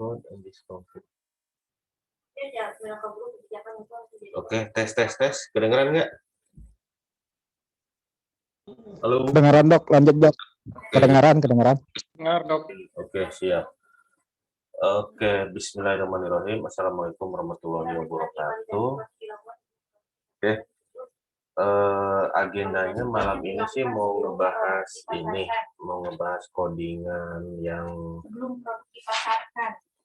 code and discomfort. Oke, tes. Kedengeran nggak? Halo. Kedengaran dok, lanjut dok. Kedengaran. Dengar dok. Oke, siap. Oke, bismillahirrahmanirrahim. Assalamualaikum warahmatullahi wabarakatuh. Oke, agendanya malam ini sih mau ngebahas codingan yang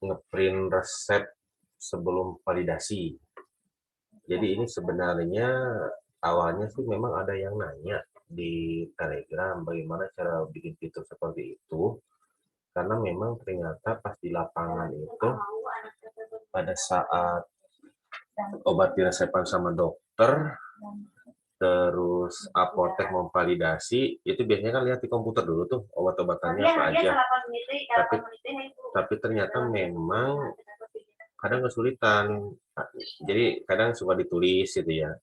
ngeprint resep sebelum validasi. Jadi ini sebenarnya awalnya sih memang ada yang nanya di Telegram bagaimana cara bikin fitur seperti itu, karena memang ternyata pas di lapangan itu pada saat obat diresepkan sama dokter terus apotek memvalidasi, itu biasanya kan lihat di komputer dulu tuh obat-obatannya apa aja, tapi ternyata memang kadang kesulitan. Jadi kadang suka ditulis gitu ya,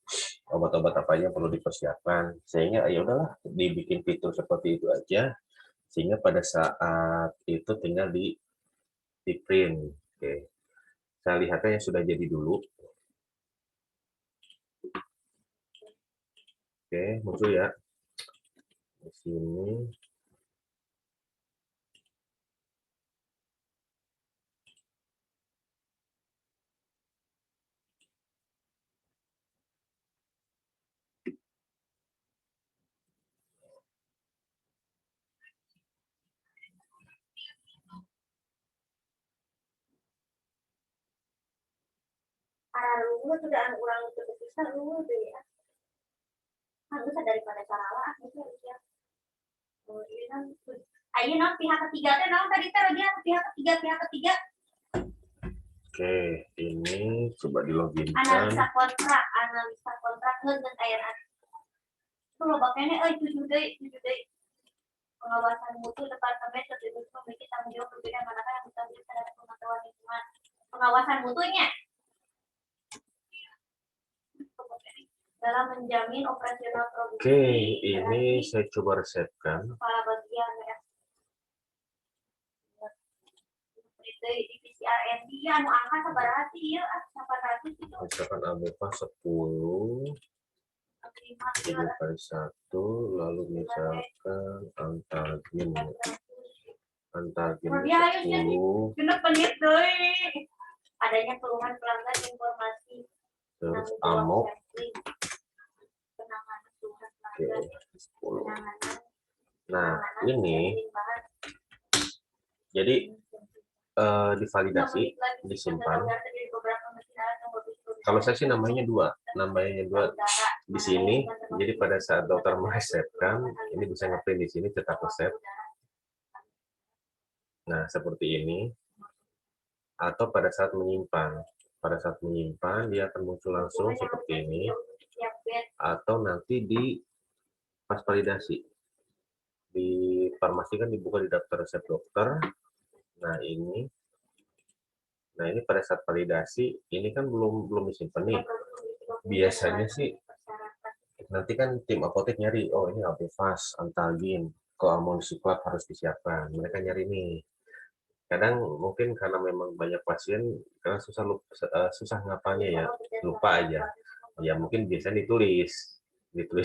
obat-obat apa aja yang perlu dipersiapkan, sehingga ya udahlah dibikin fitur seperti itu aja, sehingga pada saat itu tinggal di print. Oke, saya lihatnya yang sudah jadi dulu. Oke, muncul ya di sini. Lu sudah kurang besar lu tuh ya. Kan bisa daripada cara lah gitu ya. Ini kan ayo non pihak ketiga teh non tadi teh dia pihak ketiga. Oke, ini coba diloginkan. Analisa kontrak dengan air. Itu lo bakanya jujur deh. Pengawasan mutu departemen terlibat memiliki tanggung jawab berbeda manakah yang bertanggung jawab terhadap pengetahuan lingkungan. Pengawasan mutunya dalam menjamin operasional produksi. Oke, ini saya coba resepkan. Kepala bagian ya. Divisi R&D ya, anu angka sabaraha sih ya, 800 itu. Misalkan ABEPA 10, ini kali 1, lalu misalkan antagin 10. Genep menit deh. Adanya keluhan pelanggan informasi. Terus amok. Oke, 10. Nah, ini jadi divalidasi, disimpan. Kalau saya sih namanya dua di sini. Jadi pada saat dokter meresepkan, ini bisa ngeprint di sini cetak resep. Nah, seperti ini. Atau pada saat menyimpan. Pada saat menyimpan, dia akan muncul langsung seperti ini. Atau nanti di pas validasi. Di farmasi kan dibuka di daftar resep dokter. Nah, ini pada saat validasi, ini kan belum disimpan nih. Biasanya sih nanti kan tim apotek nyari, oh ini Abevas, Antagin, Coammonsuclat harus disiapkan. Mereka nyari nih. Kadang mungkin karena memang banyak pasien, karena susah ngapalnya ya, lupa aja. Ya mungkin biasanya ditulis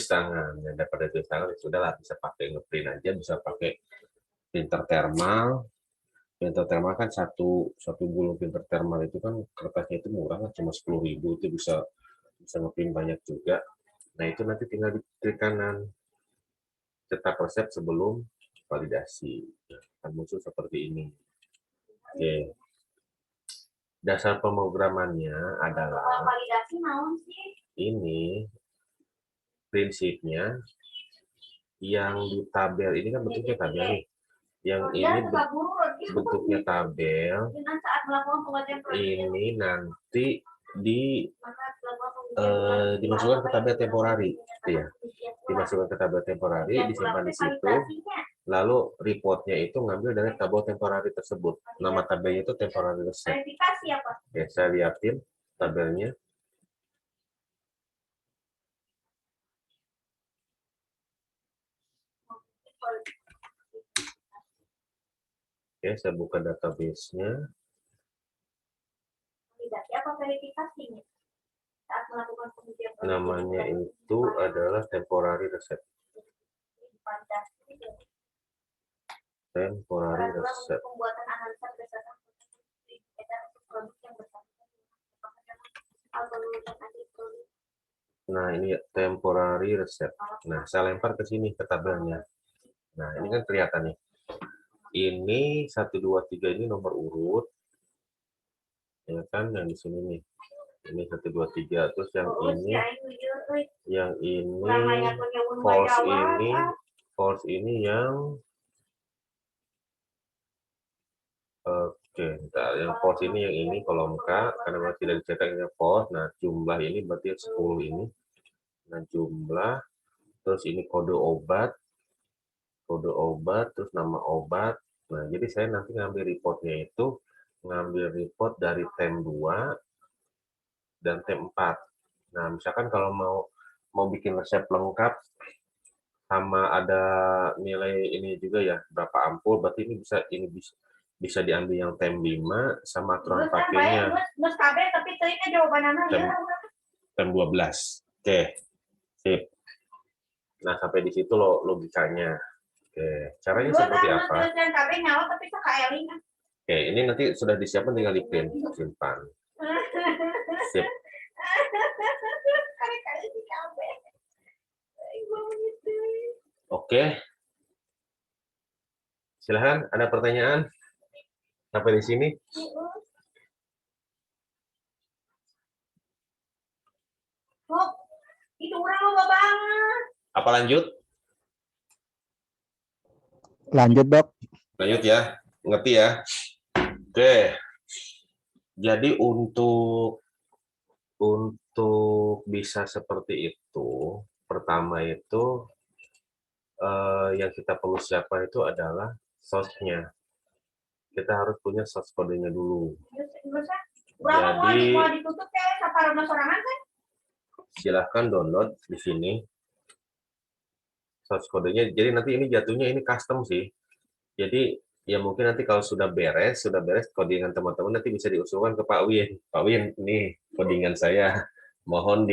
tangan. Ya, daripada tulis tangan, ya sudahlah bisa pakai ngeprint aja, bisa pakai printer thermal. Printer thermal kan satu gulung printer thermal itu kan kertasnya itu murah kan, cuma 10.000, itu bisa ngeprint banyak juga. Nah itu nanti tinggal di klik kanan cetak resep sebelum validasi, akan muncul seperti ini. Oke, dasar pemrogramannya adalah ini prinsipnya. Yang di tabel ini kan bentuknya tabel nih. Yang ini bentuknya tabel. Ini nanti dimasukkan ke tabel temporari, ya. Dimasukkan ke tabel temporari, disimpan di situ. Lalu reportnya itu ngambil dari tabel temporari tersebut. Nama tabelnya itu temporary resep. Oke, saya liatin tabelnya. Oke, saya buka database-nya. apa verifikasinya saat melakukan pengujian produk? Namanya itu adalah temporary reset. Temporary Peraturan reset. untuk pembuatan analisa berdasarkan indikator untuk produk yang bersangkutan. Algoritma anti-produk. Nah, ini temporary reset. Nah, saya lempar ke sini ke tabelnya. Nah, ini kan kelihatan nih. Ini 1 2 3 ini nomor urut. Ya kan yang di sini nih. Ini 1 2 3 terus yang ini false ini yang oke, bentar. Yang false ini yang ini kolom K karena masih tidak dicetaknya false. Nah, jumlah ini berarti 10 ini. Nah, jumlah terus ini kode obat, terus nama obat. Nah, jadi saya nanti ngambil reportnya itu ngambil report dari tem 2 dan tem 4. Nah, misalkan kalau mau bikin resep lengkap sama ada nilai ini juga ya, berapa ampul, berarti ini bisa diambil yang tem 5 sama aturan pakainya. Tem 12. Oke. Sip. Nah, sampai di situ logikanya. Oke, caranya seperti apa? Oke, ini nanti sudah disiapkan, tinggal di print, simpan. Sip. Oke. Silahkan, ada pertanyaan? Sampai di sini? Itu orang lama banget. Apa lanjut? Lanjut, Dok. Lanjut ya. Ngerti ya? Oke. Jadi untuk bisa seperti itu, pertama itu yang kita perlu siapkan itu adalah source-nya. Kita harus punya source kodenya dulu. Jadi silahkan download di sini source kodenya. Jadi nanti ini jatuhnya ini custom sih. Jadi ya mungkin nanti kalau sudah beres codingan teman-teman nanti bisa diusulkan ke Pak Win. Pak Win, ini codingan saya. Mohon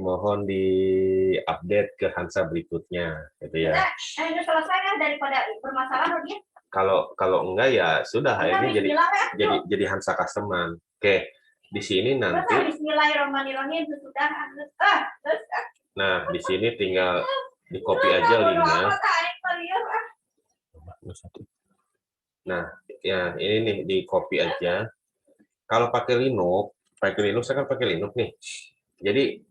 mohon di update ke Hansa berikutnya, gitu ya. Ini selesai kan daripada permasalahan dia. Kalau enggak ya sudah, ini jadi Hansa customer. Oke, di sini nanti. Bismillahirrahmanirrahim sudah. Nah, di sini tinggal di copy aja linknya. Nah, ya ini nih di copy aja. Kalau pakai Linux saya kan pakai Linux nih. Jadi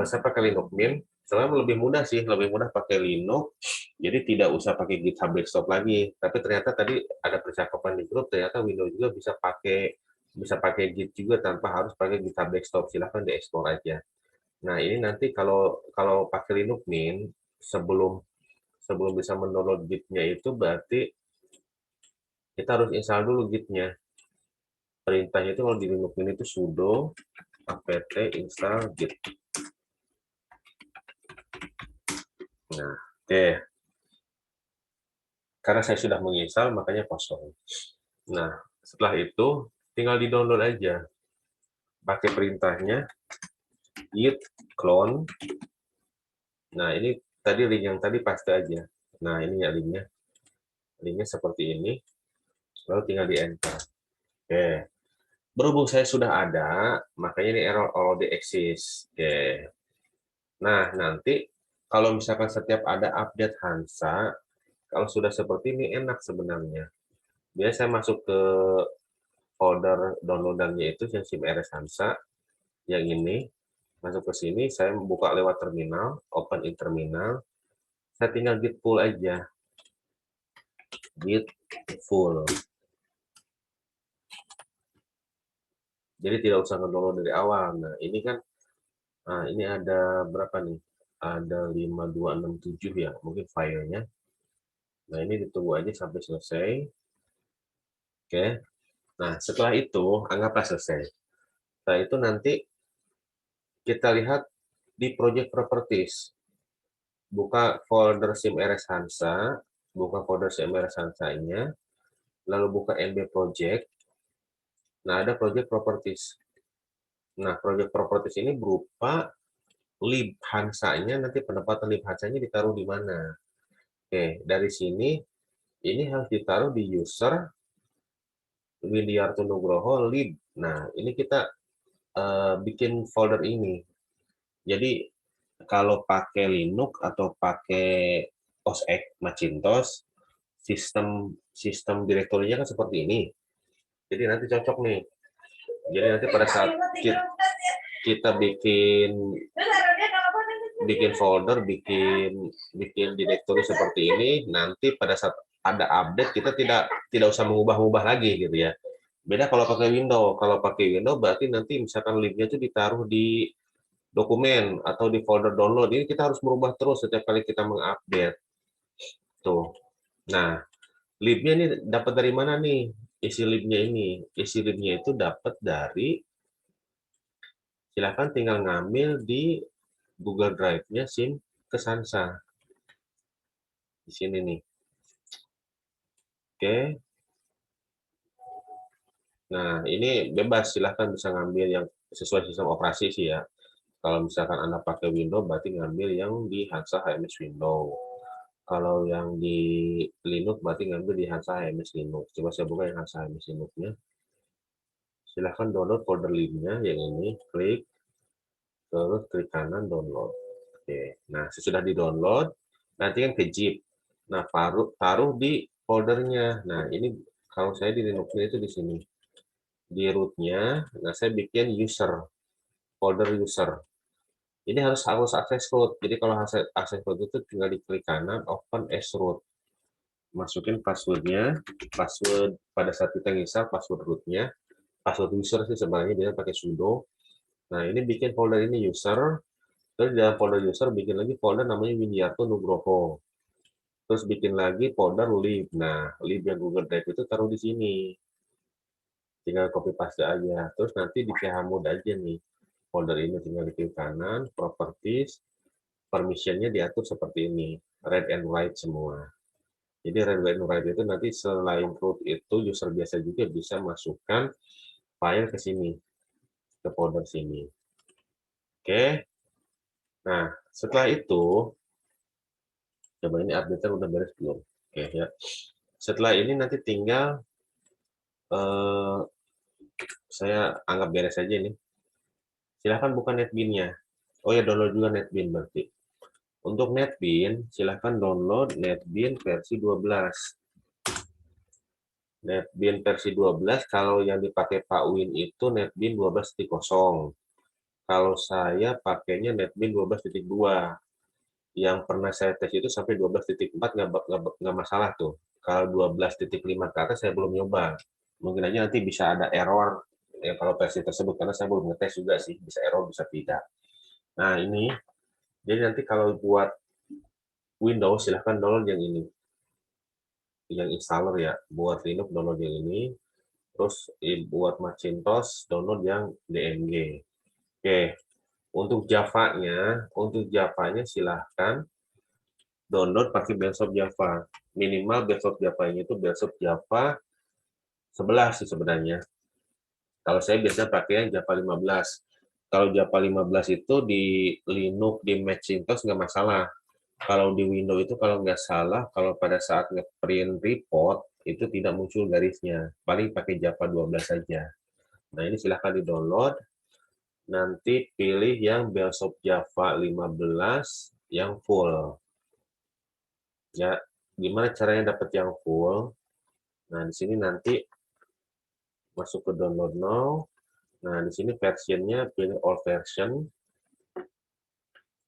saya pakai Linux Mint, sebenarnya lebih mudah sih, lebih mudah pakai Linux. Jadi tidak usah pakai GitHub Desktop lagi. Tapi ternyata tadi ada percakapan di grup, ternyata Windows juga bisa pakai Git juga tanpa harus pakai GitHub Desktop. Silahkan diekspor aja. Nah, ini nanti kalau pakai Linux Mint, sebelum bisa mendownload Git-nya itu berarti kita harus install dulu Git-nya. Perintahnya itu kalau di Linux Mint itu sudo apt install git. Nah, oke. Karena saya sudah menginstal, makanya kosong. Nah, setelah itu tinggal di-download aja. Pakai perintahnya git clone. Nah, ini tadi link yang tadi paste aja. Nah, ini ya linknya. Linknya seperti ini. Lalu tinggal di-enter. Oke. Berhubung saya sudah ada, makanya ini error already exist. Oke. Nah, nanti kalau misalkan setiap ada update Hansa, kalau sudah seperti ini enak sebenarnya. Biasanya saya masuk ke folder downloadannya itu yang SIMRS Hansa, yang ini, masuk ke sini, saya buka lewat terminal, open in terminal, saya tinggal git pull aja. Git full. Jadi tidak usah nge-download dari awal. Nah, ini kan, ini ada berapa nih? Ada 5267 ya, mungkin filenya. Nah, ini ditunggu aja sampai selesai. Oke. Nah, setelah itu, anggaplah selesai. Setelah itu nanti kita lihat di Project Properties. Buka folder SIMRS Hansa, buka folder SIMRS Hansa-nya, lalu buka NB Project. Nah, ada project properties. Nah, project properties ini berupa lib Hansa-nya, nanti penempatan lib Hansa-nya ditaruh di mana. Oke, dari sini ini harus ditaruh di user Windiarto Nugroho lib. Nah, ini kita bikin folder ini. Jadi kalau pakai Linux atau pakai OS X Macintosh, sistem direktorinya kan seperti ini. Jadi nanti cocok nih. Jadi nanti pada saat kita bikin folder, bikin direktori seperti ini, nanti pada saat ada update kita tidak usah mengubah-ubah lagi gitu ya. Beda kalau pakai Windows. Kalau pakai Windows berarti nanti misalkan libnya itu ditaruh di dokumen atau di folder download. Ini kita harus merubah terus setiap kali kita mengupdate. Tuh. Nah, libnya ini dapat dari mana nih? Isi libnya ini. Isi libnya itu dapat dari, silakan tinggal ngambil di Google Drive-nya SIM ke Sansa. Di sini nih. Oke. Nah, ini bebas, silahkan bisa ngambil yang sesuai sistem operasi sih ya. Kalau misalkan Anda pakai Windows, berarti ngambil yang di Hansa HMS Windows. Kalau yang di Linux, berarti ngambil di Hansa HMS Linux. Coba saya buka yang Hansa HMS Linux-nya. Silahkan download folder link-nya, yang ini, klik, terus klik kanan download. Oke, nah sesudah di-download, nanti kan ke zip. Nah, taruh di foldernya. Nah, ini kalau saya di Linux-nya itu di sini. Di root-nya, nah saya bikin user, folder user. Ini harus akses root. Jadi kalau akses root itu tinggal diklik kanan, open as root. Masukin passwordnya, password pada saat kita nginstal password rootnya, password user sih sebenarnya dia pakai sudo. Nah, ini bikin folder ini user, terus di dalam folder user bikin lagi folder namanya Windiarto Nugroho. Terus bikin lagi folder lib. Nah, lib yang Google Drive itu taruh di sini. Tinggal copy paste aja. Terus nanti di chmod aja nih. Folder ini tinggal diklik kanan, properties, permission-nya diatur seperti ini. Read and write semua. Jadi read and write itu nanti selain root itu user biasa juga bisa masukkan file ke sini, ke folder sini. Oke. Nah, setelah itu, coba ini update udah beres belum? Oke ya. Setelah ini nanti tinggal saya anggap beres saja ini. Silahkan buka NetBeans-nya. Oh ya, download juga NetBeans berarti. Untuk NetBeans, silahkan download NetBeans versi 12. NetBeans versi 12, kalau yang dipakai Pak Win itu NetBeans 12.0. Kalau saya pakainya NetBeans 12.2. Yang pernah saya tes itu sampai 12.4 nggak masalah tuh. Kalau 12.5 ke atas saya belum nyoba. Mungkin aja nanti bisa ada error ya kalau versi tersebut, karena saya belum ngetes juga sih, bisa error bisa tidak. Nah ini, jadi nanti kalau buat Windows silahkan download yang ini, yang installer ya. Buat Linux download yang ini, terus buat Macintosh download yang DMG. Oke, untuk Java-nya silahkan download pakai Bensoft Java. Minimal Bensoft Java-nya itu Bensoft Java 11 sih sebenarnya. Kalau saya biasanya pakai yang Java 15. Kalau Java 15 itu di Linux, di Macintosh nggak masalah. Kalau di Windows itu kalau nggak salah, kalau pada saat nge-print report, itu tidak muncul garisnya. Paling pakai Java 12 saja. Nah, ini silahkan di-download. Nanti pilih yang Bensoft Java 15 yang full. Ya, gimana caranya dapat yang full? Nah, di sini nanti masuk ke download now. Nah, di sini versionnya pilih all version.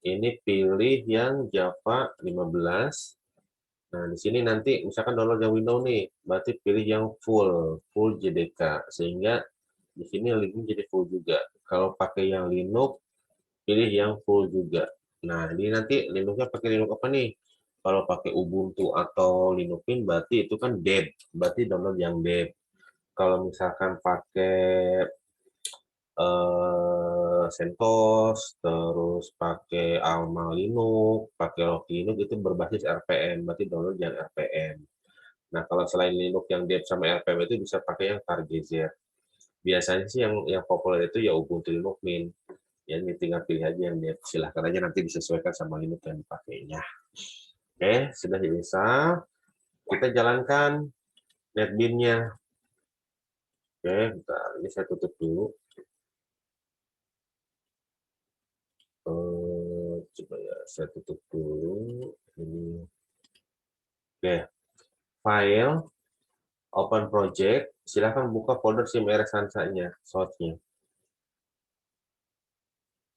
Ini pilih yang Java 15. Nah, di sini nanti misalkan download yang Windows nih, berarti pilih yang full JDK, sehingga di sini linknya jadi full juga. Kalau pakai yang Linux, pilih yang full juga. Nah, ini nanti Linuxnya pakai Linux apa nih? Kalau pakai Ubuntu atau Linux Mint, berarti itu kan deb, berarti download yang deb. Kalau misalkan pakai CentOS, terus pakai Alma Linux, pakai Rocky Linux itu berbasis RPM, berarti download yang RPM. Nah, kalau selain Linux yang deb sama RPM itu bisa pakai yang Targezer. Biasanya sih yang populer itu ya Ubuntu Linux Mint. Ya, ini tinggal pilih aja yang dia silahkan aja nanti disesuaikan sama Linux yang dipakainya. Oke, sudah bisa. Kita jalankan NetBeans-nya. Oke, bentar. Ini saya tutup dulu. Coba ya, saya tutup dulu. Ini. Oke, file, open project. Silahkan buka folder SIM-RS Hansa-nya, source-nya.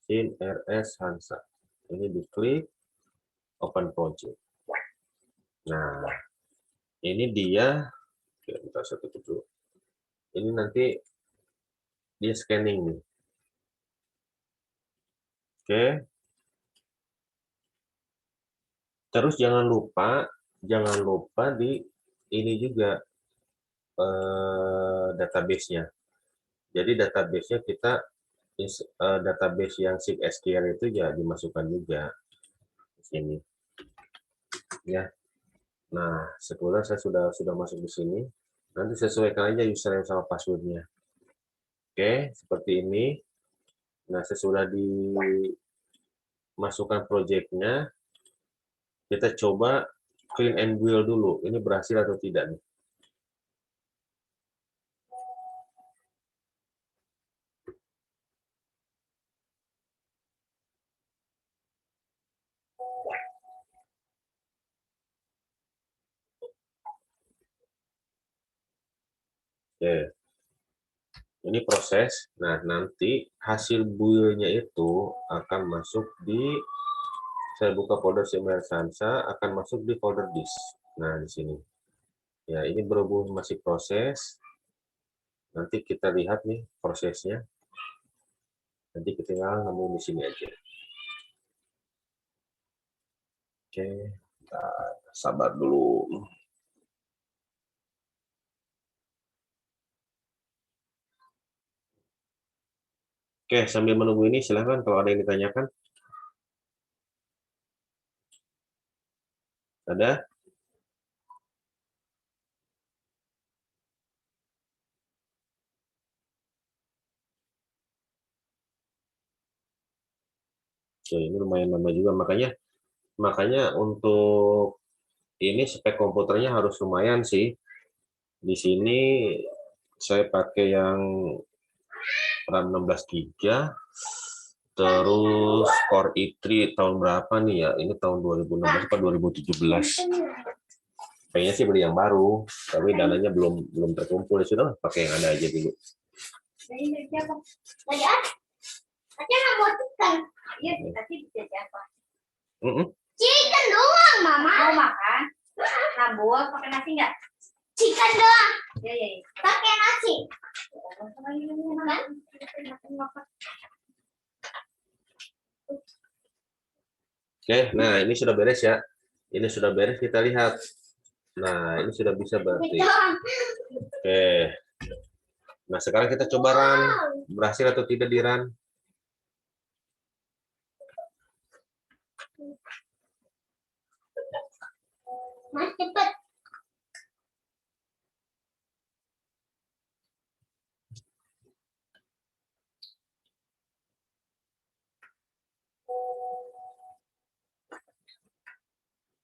SIM-RS Hansa. Ini diklik, open project. Nah, ini dia. Oke, bentar, saya tutup dulu. Ini nanti dia scanning nih. Oke. Terus jangan lupa di ini juga database-nya. Jadi database-nya kita database yang SQL itu ya dimasukkan juga di sini. Ya. Nah, sekarang saya sudah masuk di sini. Nanti sesuaikan aja username sama password-nya. Oke, seperti ini. Nah, sesudah dimasukkan project-nya, kita coba clean and build dulu. Ini berhasil atau tidak nih? Oke. Ini proses. Nah, nanti hasil build-nya itu akan masuk di, saya buka folder SIM-RS Hansa, akan masuk di folder disk. Nah, di sini. Ya, ini berhubung masih proses. Nanti kita lihat nih prosesnya. Nanti kita tinggal nemu di sini aja. Oke, kita sabar dulu. Oke, sambil menunggu ini silahkan kalau ada yang ditanyakan. Ada? Oke, ini lumayan lama juga, makanya untuk ini spek komputernya harus lumayan sih. Di sini saya pakai yang RAM 16 GB, terus Core i3 tahun berapa nih ya? Ini tahun 2016 atau 2017. Kayaknya sih beli yang baru, tapi dananya belum terkumpul. Ya sudah, pakai yang ada aja dulu. Chicken doang, Mama. Mau makan? Nambah pakai nasi nggak? Chicken doang. Ya. Pakai nasi. Oke, nah ini sudah beres ya. Ini sudah beres, kita lihat. Nah, ini sudah bisa berarti. Oke. Nah, sekarang kita coba run. Berhasil atau tidak di run? Mas, cepet.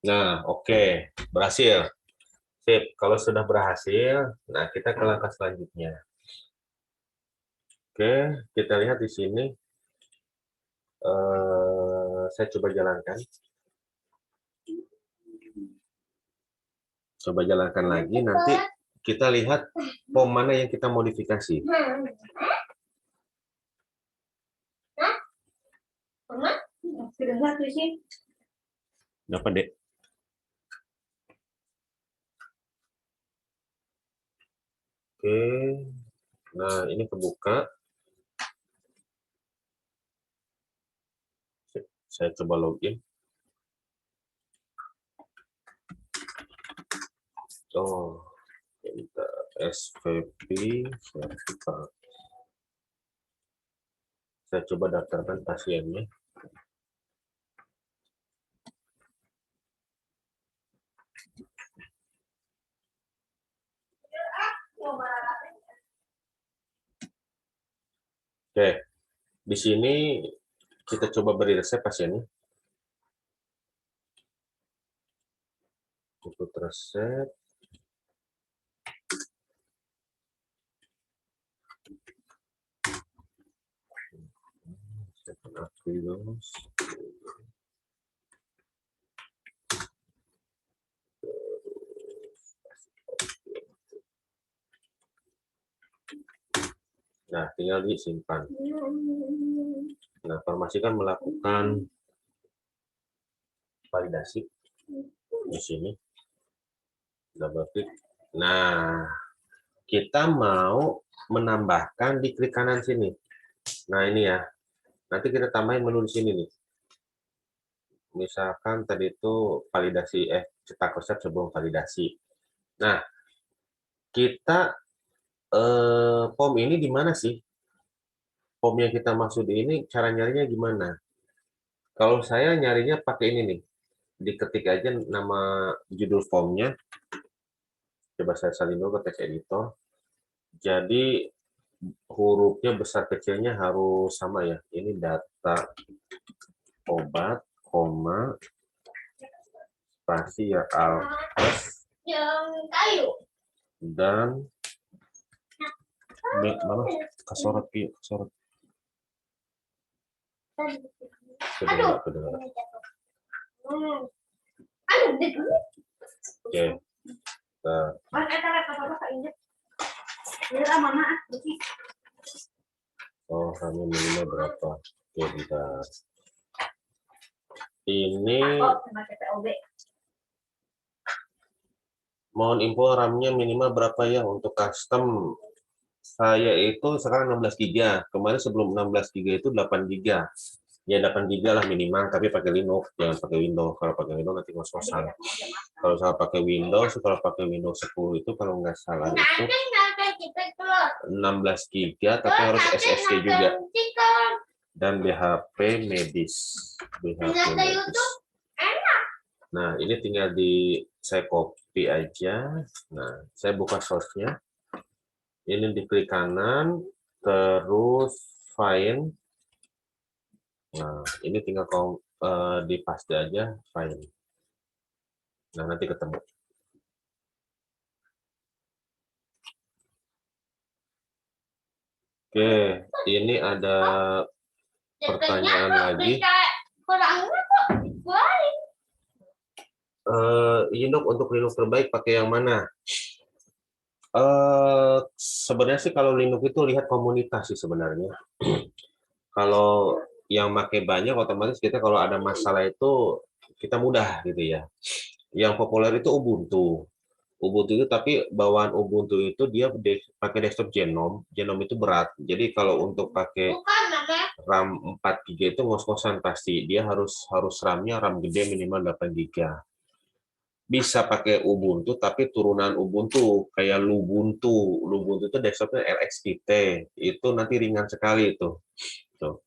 Nah, oke. Berhasil. Sip. Kalau sudah berhasil, nah kita ke langkah selanjutnya. Oke, kita lihat di sini. Saya coba jalankan. Coba jalankan lagi, nanti kita lihat POM mana yang kita modifikasi. Dapat, Dek? Oke. Nah, ini kebuka. Saya coba login. Oh, kita SVP sertifikat. Saya coba daftarkan pasiennya. Oke, di sini kita coba beri resep pasiennya. Ikut resep. Akrilos. Nah, tinggal disimpan. Nah, farmasi kan melakukan validasi di sini. Double klik. Nah, kita mau menambahkan di klik kanan sini. Nah, ini ya. Nanti kita tambahin menu di sini nih. Misalkan tadi itu validasi, cetak resep sebelum validasi. Nah, kita form ini di mana sih? Form yang kita maksud ini cara nyarinya gimana? Kalau saya nyarinya pakai ini nih. Diketik aja nama judul formnya. Coba saya salin dulu ke text editor. Jadi hurufnya besar kecilnya harus sama ya. Ini data obat, koma, spasi ya alkes, dan mana kesorot pi kesorot. Kedengaran. Oke. Oh, kami minimal berapa? Oke, bentar. Ini mohon info RAM-nya minimal berapa ya untuk custom. Saya itu sekarang 16 GB. Kemarin sebelum 16 GB itu 8 GB. Ya 8 GB lah minimal, tapi pakai Linux, jangan pakai Windows. Kalau pakai Windows nanti ngos-ngosan. Kalau saya pakai Windows, kalau pakai Windows 10 itu kalau nggak salah itu 16 GB, tapi harus SSD juga. Dan BHP medis. Nah, ini tinggal saya copy aja. Nah, saya buka source-nya. Ini di klik kanan, terus find. Nah, ini tinggal di paste aja find. Nah, nanti ketemu. Oke, ini ada pertanyaan lagi. Linux untuk Linux terbaik pakai yang mana? Sebenarnya sih kalau Linux itu lihat komunitas sih sebenarnya. Kalau yang pakai banyak otomatis kita kalau ada masalah itu kita mudah gitu ya. Yang populer itu Ubuntu. Ubuntu itu tapi bawaan Ubuntu itu dia pakai desktop Genome. Genome itu berat. Jadi kalau untuk pakai RAM 4 GB itu ngos-ngosan pasti. Dia harus RAM-nya RAM gede minimal 8 GB. Bisa pakai Ubuntu tapi turunan Ubuntu kayak Lubuntu. Lubuntu itu desktopnya LXQt. Itu nanti ringan sekali itu. Tuh.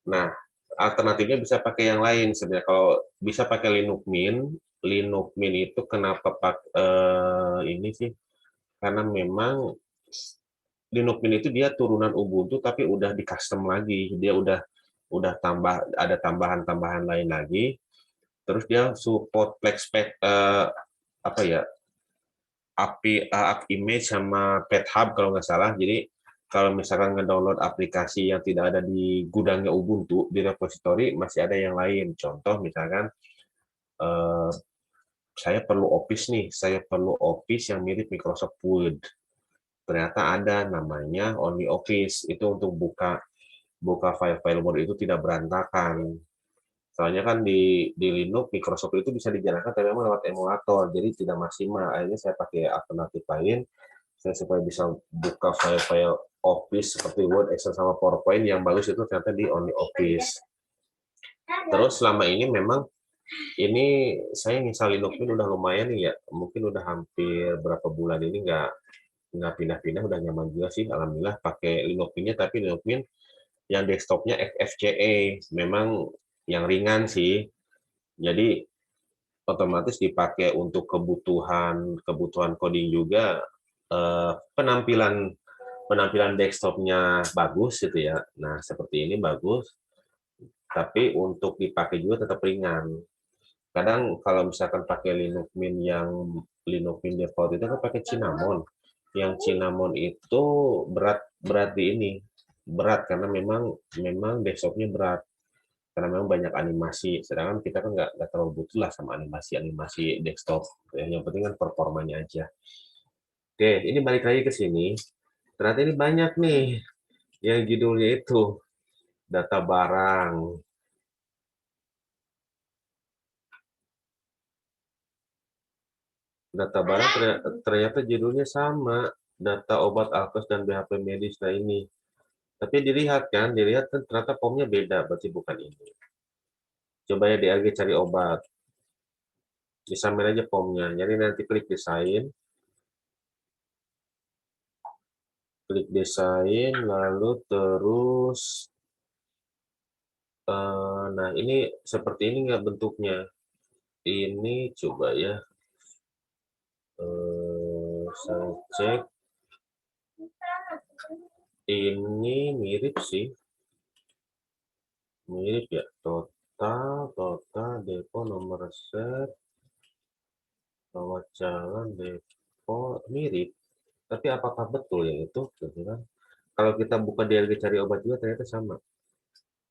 Nah, alternatifnya bisa pakai yang lain sebenarnya. Kalau bisa pakai Linux Mint itu kenapa ini sih? Karena memang Linux Mint itu dia turunan Ubuntu tapi udah di custom lagi. Dia udah ada tambahan-tambahan lain lagi. Terus dia support FlexPath apa ya? API image sama PetHub kalau nggak salah. Jadi kalau misalkan ngedownload aplikasi yang tidak ada di gudangnya Ubuntu di repository masih ada yang lain. Contoh misalkan saya perlu Office yang mirip Microsoft Word. Ternyata ada namanya OnlyOffice. Itu untuk buka file-file Word itu tidak berantakan. Soalnya kan di Linux Microsoft itu bisa dijalankan tapi memang lewat emulator, jadi tidak maksimal. Akhirnya saya pakai alternatif lain. Saya supaya bisa buka file-file Office seperti Word, Excel, sama PowerPoint yang bagus itu ternyata di OnlyOffice. Terus selama ini memang ini saya install Linux ini udah lumayan nih ya, mungkin udah hampir berapa bulan ini nggak pindah-pindah, udah nyaman juga sih, alhamdulillah pakai Linux Mint-nya, tapi Linux Mint yang desktopnya FFCE, memang yang ringan sih, jadi otomatis dipakai untuk kebutuhan coding juga. Penampilan penampilan desktopnya bagus gitu ya. Nah, seperti ini bagus, tapi untuk dipakai juga tetap ringan. Kadang kalau misalkan pakai Linux Mint yang Linux Mint default itu kan pakai Cinnamon. Yang Cinnamon itu berat di ini, berat karena memang desktopnya berat. Karena memang banyak animasi, sedangkan kita kan nggak terlalu butuh lah sama animasi desktop. Yang penting kan performanya aja. Oke, ini balik lagi ke sini. Ternyata ini banyak nih yang judulnya itu data barang. Data barang ternyata judulnya sama, data obat alkes dan BHP medis. Nah ini, tapi dilihat kan ternyata formnya beda, berarti bukan ini. Coba ya DAG cari obat, disamain aja formnya. Jadi nanti klik desain, lalu terus, nah ini seperti ini nggak bentuknya. Ini coba ya, saya cek. Ini mirip sih, mirip ya. Total, depo, nomor resep, rawat jalan, depo, mirip. Tapi apakah betul yang itu? Gitu kan? Kalau kita buka DLG cari obat juga ternyata sama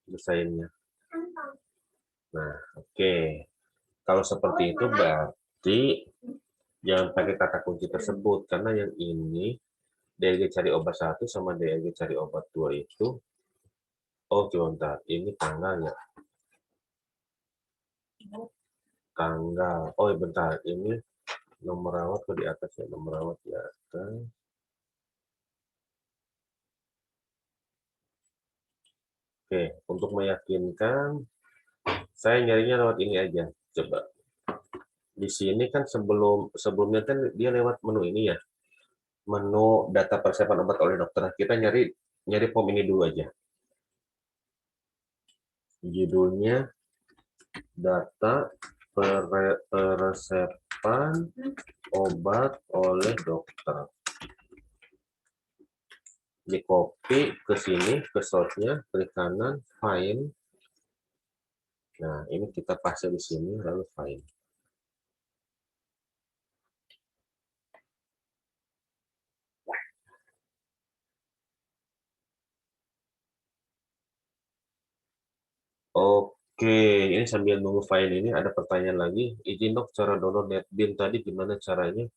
desainnya. Nah, oke. Kalau seperti itu berarti jangan pakai kata kunci tersebut karena yang ini DLG cari obat 1 sama DLG cari obat 2 itu, oh sebentar, ini tanggalnya. Tanggal. Oh bentar, ini nomor rawat di atas ya, nomor rawat di atas. Oke, untuk meyakinkan, saya nyarinya lewat ini aja. Coba. Di sini kan sebelumnya kan dia lewat menu ini ya. Menu data persiapan obat oleh dokter. Kita nyari form ini dulu aja. Judulnya data persiapan obat oleh dokter. Di copy ke sini, ke source-nya, klik kanan, find. Nah, ini kita paste di sini, lalu find. Oke, ini sambil nunggu file ini ada pertanyaan lagi. Izin dok, cara download NetBeans tadi gimana caranya?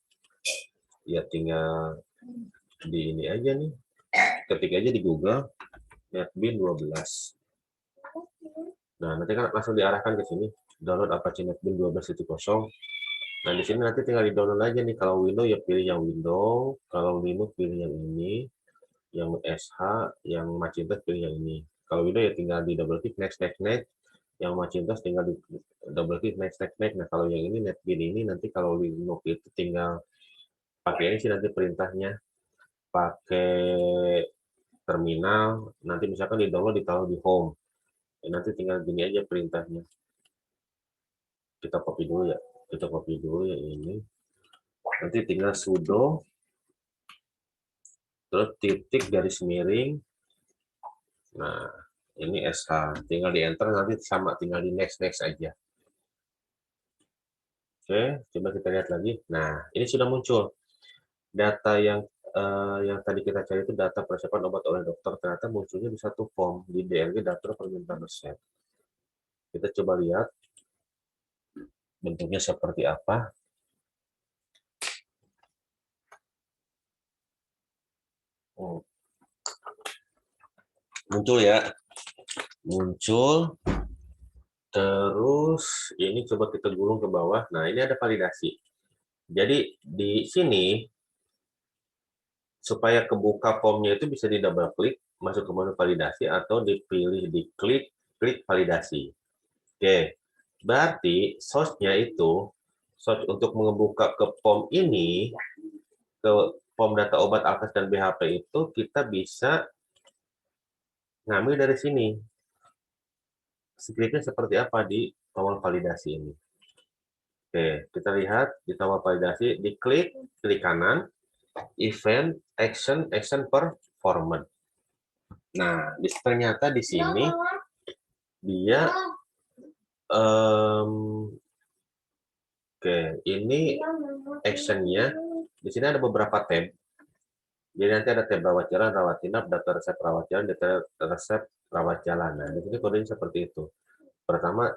Ya tinggal di ini aja nih. Ketik aja di Google NetBeans 12. Nah, nanti kan langsung diarahkan ke sini. Download Apache NetBeans 12.0. Nah, di sini nanti tinggal di-download aja nih. Kalau Windows ya pilih yang Windows, kalau Linux pilih yang ini, yang SH, yang Macintosh pilih yang ini. Kalau Windows ya tinggal di double klik next. Yang Macintosh tinggal di double klik next. Nah, kalau yang ini NetBeans ini nanti kalau Linux itu tinggal pakai ini sih nanti perintahnya, pakai terminal, nanti misalkan di-download ditaruh di home. Ya, nanti tinggal gini aja perintahnya. Kita copy dulu ya ini. Nanti tinggal sudo, terus titik garis miring. Nah, ini SH. Tinggal di enter, nanti sama, tinggal di next aja. Oke, coba kita lihat lagi. Nah, ini sudah muncul. Data yang tadi kita cari itu data persiapan obat oleh dokter. Ternyata munculnya di satu form, di DLG daftar permintaan resep. Kita coba lihat bentuknya seperti apa. Muncul ya. Muncul. Terus ini coba kita gulung ke bawah. Nah, ini ada validasi. Jadi di sini supaya kebuka formnya itu bisa di double klik masuk ke menu validasi atau dipilih di klik validasi. Oke. Berarti source-nya itu untuk membuka ke form ini, ke form data obat alkes dan BHP itu kita bisa ngambil dari sini. Script-nya seperti apa di tombol validasi ini. Oke, kita lihat di tombol validasi, diklik kanan, event, action per format. Nah, ternyata di sini dia oke, ini actionnya di sini ada beberapa tab. Jadi nanti ada tab rawat jalan, rawat inap, data resep rawat jalan, data resep rawat jalan. Nah, di sini kodenya seperti itu. Pertama,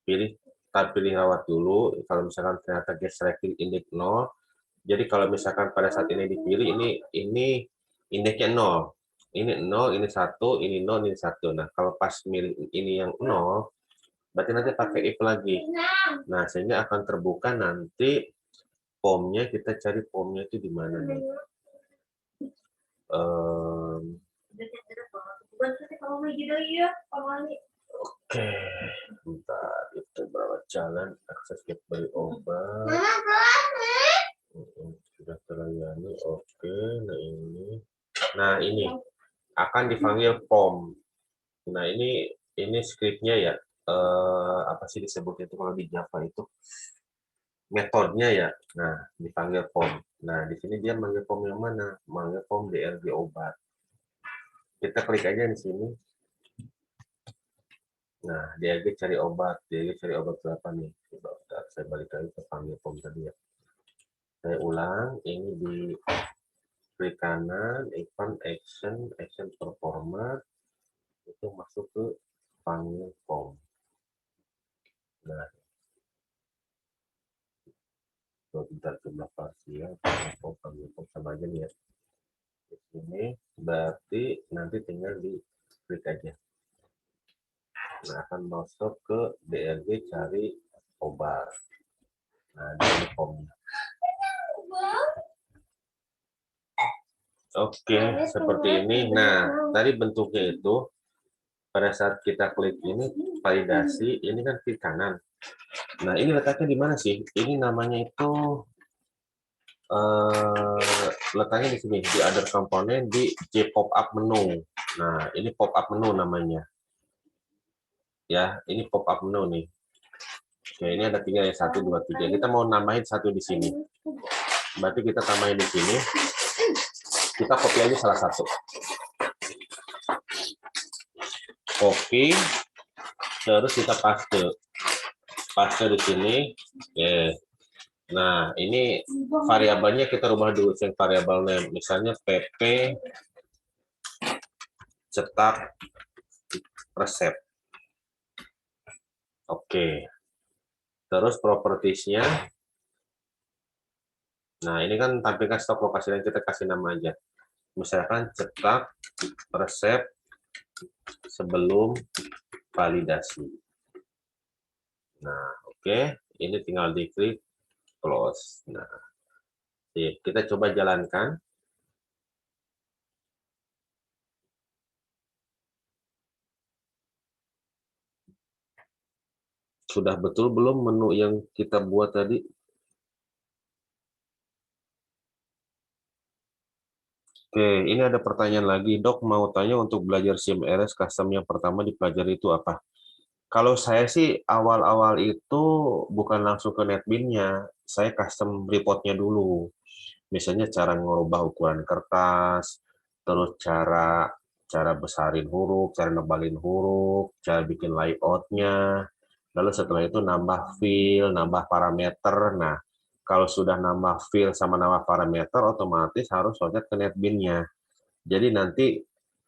pilih rawat dulu. Kalau misalkan ternyata guest ranking index 0, jadi kalau misalkan pada saat ini dipilih, ini indeksnya 0. Ini 0, ini 1, ini 0, ini 1. Nah, kalau pas milih ini yang 0, berarti nanti pakai if lagi. Nah, sehingga akan terbuka nanti formnya, kita cari formnya itu di mana nih. Oke, bentar, itu berawat jalan, akses beli obat. Sudah terlayani, oke. Nah ini akan dipanggil form. Nah ini scriptnya ya. Apa sih disebutnya itu kalau di Java itu? Metodenya ya. Nah, dipanggil form. Nah, di sini dia manggil form yang mana? Manggil form DRG obat. Kita klik aja di sini. Nah, DRG cari obat. DRG cari obat berapa nih? Coba saya balik lagi ke panggil form tadi ya. Saya ulang, ini di klik kanan, event action performa, itu masuk ke panggil form. Nah, bentar jumlah parsial, panggil form sama aja nih ya. Di sini berarti nanti tinggal di klik aja. Nah, akan masuk ke DRG cari obat. Nah, ini formnya. Oke, seperti ini. Nah, tadi bentuknya itu pada saat kita klik ini validasi, ini kan klik kanan. Nah, ini letaknya di mana sih? Ini namanya itu letaknya di sini, di other component, di J pop-up menu. Nah, ini pop-up menu namanya. Ya, ini pop-up menu nih. Oke, ini ada 3 ya, 1, 2, 3. Kita mau nambahin 1 di sini. Berarti kita tambahin di sini. Kita copy aja salah satu. Copy, terus kita paste di sini. Oke. Nah, ini variabelnya kita rubah dulu, yang variabel name. Misalnya pp cetak resep. Oke. Terus propertiesnya. Nah, ini kan tampilkan stok lokasi dan kita kasih nama aja. Misalkan cetak resep sebelum validasi. Nah, oke. Ini tinggal diklik close. Nah, kita coba jalankan. Sudah betul belum menu yang kita buat tadi? Oke, ini ada pertanyaan lagi. Dok, mau tanya untuk belajar CMRS custom yang pertama dipelajari itu apa? Kalau saya sih awal-awal itu bukan langsung ke NetBeans-nya. Saya custom report-nya dulu. Misalnya cara ngubah ukuran kertas, terus cara besarin huruf, cara nebalin huruf, cara bikin layout-nya. Lalu setelah itu nambah fill, nambah parameter. Nah, kalau sudah nambah fill sama nambah parameter, otomatis harus loncat ke NetBeans-nya. Jadi nanti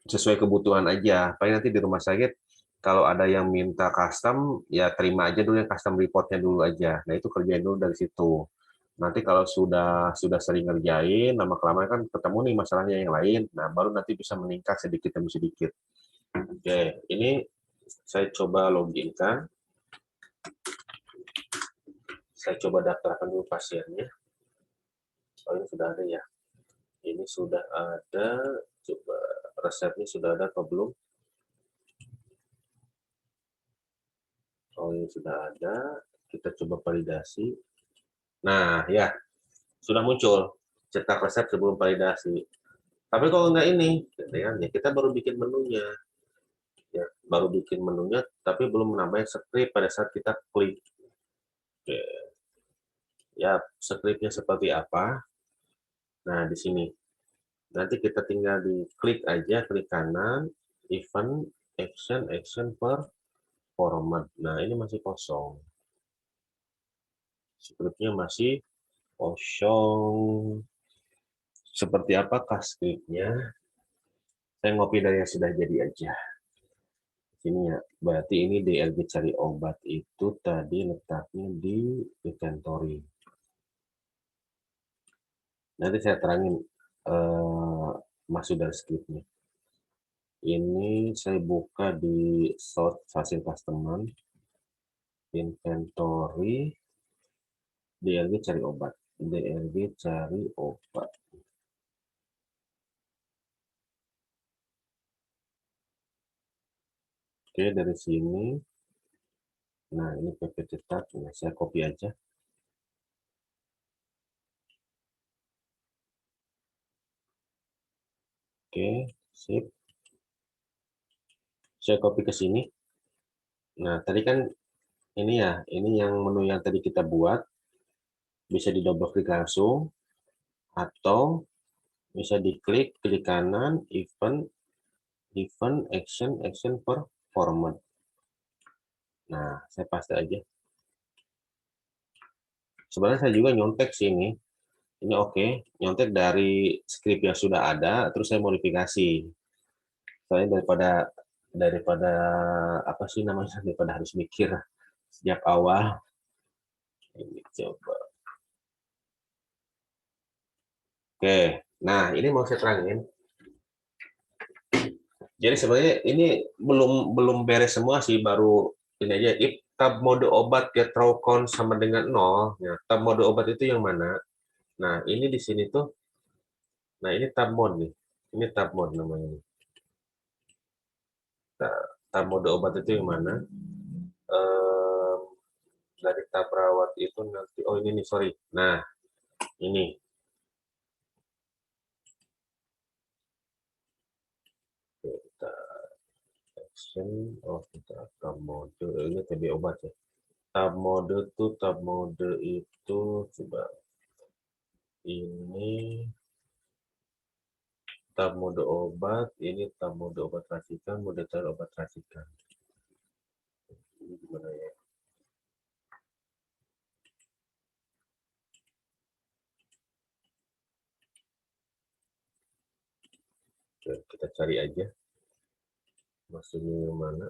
sesuai kebutuhan aja. Paling nanti di rumah sakit, kalau ada yang minta custom, ya terima aja dulu yang custom report-nya dulu aja. Nah, itu kerjain dulu dari situ. Nanti kalau sudah sering ngerjain, lama-kelamaan kan ketemu nih masalahnya yang lain, nah baru nanti bisa meningkat sedikit demi sedikit. Oke, ini saya coba login kan. Saya coba daftarkan dulu pasiennya. Oh, ini sudah ada ya. Ini sudah ada. Coba resepnya sudah ada atau belum? Oh, ini sudah ada. Kita coba validasi. Nah, ya. Sudah muncul. Cetak resep sebelum validasi. Tapi kalau nggak ini, ya kita baru bikin menunya. Ya, baru bikin menunya, tapi belum menambah script pada saat kita klik. Oke. Ya, scriptnya seperti apa? Nah, di sini. Nanti kita tinggal di klik aja, klik kanan, event, action per format. Nah, ini masih kosong. Scriptnya masih kosong. Seperti apakah scriptnya? Saya ngopi dari yang sudah jadi aja. Sini ya, berarti ini DLG cari obat itu tadi letaknya di inventory. Nanti saya terangin masuk dari scriptnya. Ini saya buka di source hasil customer, inventory, DLG cari obat. DLG cari obat. Oke, dari sini. Nah, ini PP cetak. Nah, saya copy aja. Oke, sip. Saya copy ke sini. Nah, tadi kan ini ya, ini yang menu yang tadi kita buat. Bisa di double klik langsung, atau bisa diklik, klik kanan, event, action per format. Nah, saya paste aja. Sebenarnya saya juga nyontek sini. Ini oke, nyontek dari script yang sudah ada, terus saya modifikasi. Soalnya daripada apa sih namanya, daripada harus mikir sejak awal. Ini coba. Oke, nah ini mau saya terangin. Jadi sebenarnya ini belum beres semua sih, baru ini aja. If tab mode obat get raw count sama dengan 0, ya, tab mode obat itu yang mana? Nah, ini di sini tuh, nah ini tab mode nih. Ini tab mode namanya. Nah, tab mode obat itu yang mana? Ehm, dari tab rawat itu nanti, oh ini nih, sorry. Nah, ini. Kita action, oh kita tab mode, ini TB obat ya. Tab mode itu coba ini tab mode obat, ini tab mode obat racikan, mode detail obat racikan. Ini gimana ya? Oke, kita cari aja masuknya yang mana.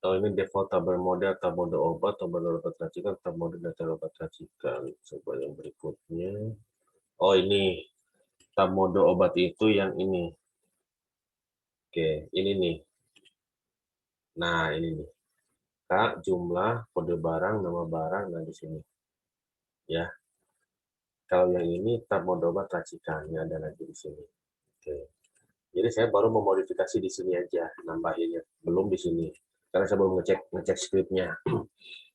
Oh, ini default tabel model, tab mode obat, tab mode obat racikan, tab mode detail obat racikan. Coba yang berikutnya. Oh, ini tab mode obat itu yang ini. Oke, ini nih. Nah, ini nih. Kak, jumlah, kode barang, nama barang, nah di sini. Ya. Kalau yang ini tab mode obat racikannya ada lagi di sini. Oke. Jadi saya baru memodifikasi di sini aja, nambahinnya. Belum di sini. Karena saya belum ngecek scriptnya.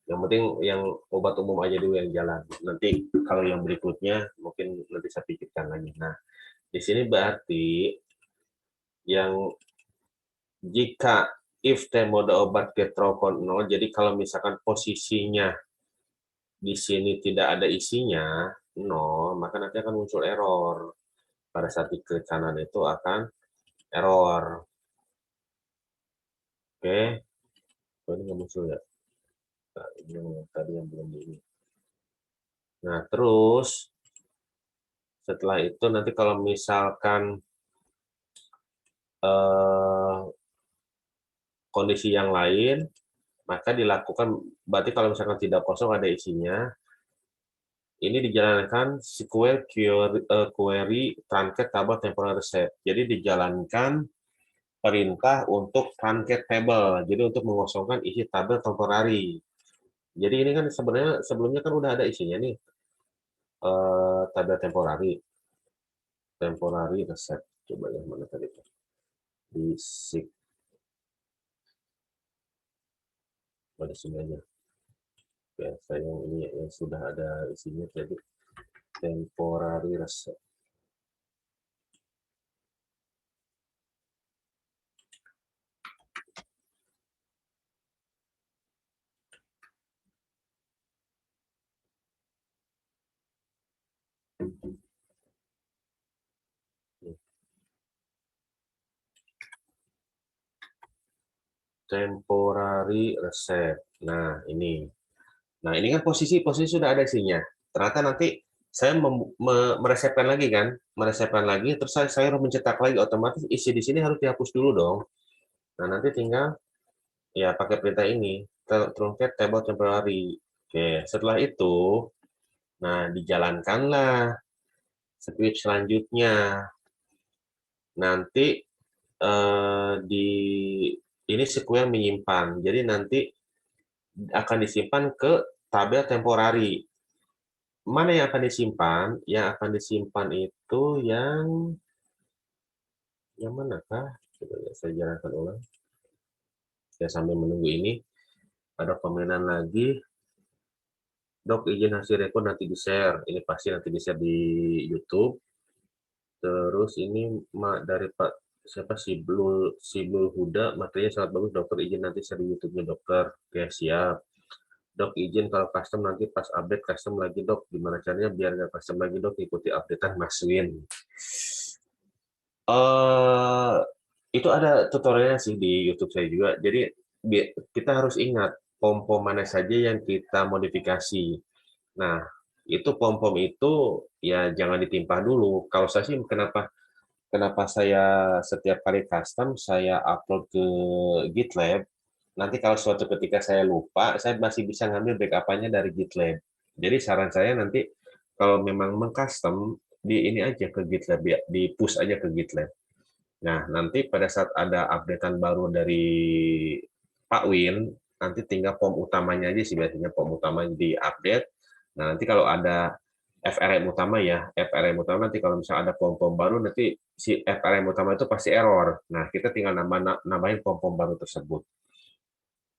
Yang penting yang obat umum aja dulu yang jalan. Nanti kalau yang berikutnya mungkin nanti saya pikirkan lagi. Nah, di sini berarti yang jika if mode obat get count 0, jadi kalau misalkan posisinya di sini tidak ada isinya 0, maka nanti akan muncul error. Pada saat diklik kanan itu akan error. Oke, ini nggak muncul ya. Nah, ini yang tadi yang belum di ini. Nah, terus setelah itu nanti kalau misalkan kondisi yang lain, maka dilakukan, berarti kalau misalkan tidak kosong ada isinya, ini dijalankan SQL query truncate table temporary set. Jadi dijalankan perintah untuk truncate table, jadi untuk mengosongkan isi tabel temporary. Jadi ini kan sebenarnya sebelumnya kan udah ada isinya nih, tabel temporary reset. Coba yang mana tadi? Di SIG. Pada sini aja. Ya, saya yang ini yang sudah ada isinya tadi. temporary reset. Temporary reset. Nah, ini. Nah, ini kan posisi sudah ada isinya. Ternyata nanti saya meresepkan lagi kan, meresepkan lagi, terus saya harus mencetak lagi, otomatis isi di sini harus dihapus dulu dong. Nah, nanti tinggal ya pakai perintah ini, truncate table temporary. Oke, setelah itu, nah dijalankanlah script selanjutnya. Nanti di ini SQL menyimpan. Jadi nanti akan disimpan ke tabel temporary. Mana yang akan disimpan? Yang akan disimpan itu yang manakah? Coba ya, saya jalankan ulang. Saya sambil menunggu ini. Ada komenan lagi. Dok, izin hasil rekod nanti di-share. Ini pasti nanti di-share di YouTube. Terus ini dari Pak siapa Sibul Huda, materinya sangat bagus dokter, izin nanti share di YouTube-nya dokter. Oke, siap. Dok, izin kalau custom nanti pas update custom lagi dok. Gimana caranya biar nggak custom lagi dok? Ikuti updatean Mas Win. Itu ada tutorialnya sih di YouTube saya juga. Jadi kita harus ingat pom-pom mana saja yang kita modifikasi. Nah, itu pom-pom itu ya jangan ditimpa dulu. Kalau saya sih kenapa saya setiap kali custom saya upload ke GitLab. Nanti kalau suatu ketika saya lupa, saya masih bisa ngambil backup-nya dari GitLab. Jadi saran saya nanti kalau memang mengcustom di ini aja ke GitLab ya, di push aja ke GitLab. Nah, nanti pada saat ada updatean baru dari Pak Win, nanti tinggal pom utamanya aja sih biasanya pom utamanya di-update. Nah, nanti kalau ada FRM utama ya, FRM utama nanti kalau misalnya ada pom-pom baru, nanti si FRM utama itu pasti error. Nah, kita tinggal nambahin pom-pom baru tersebut.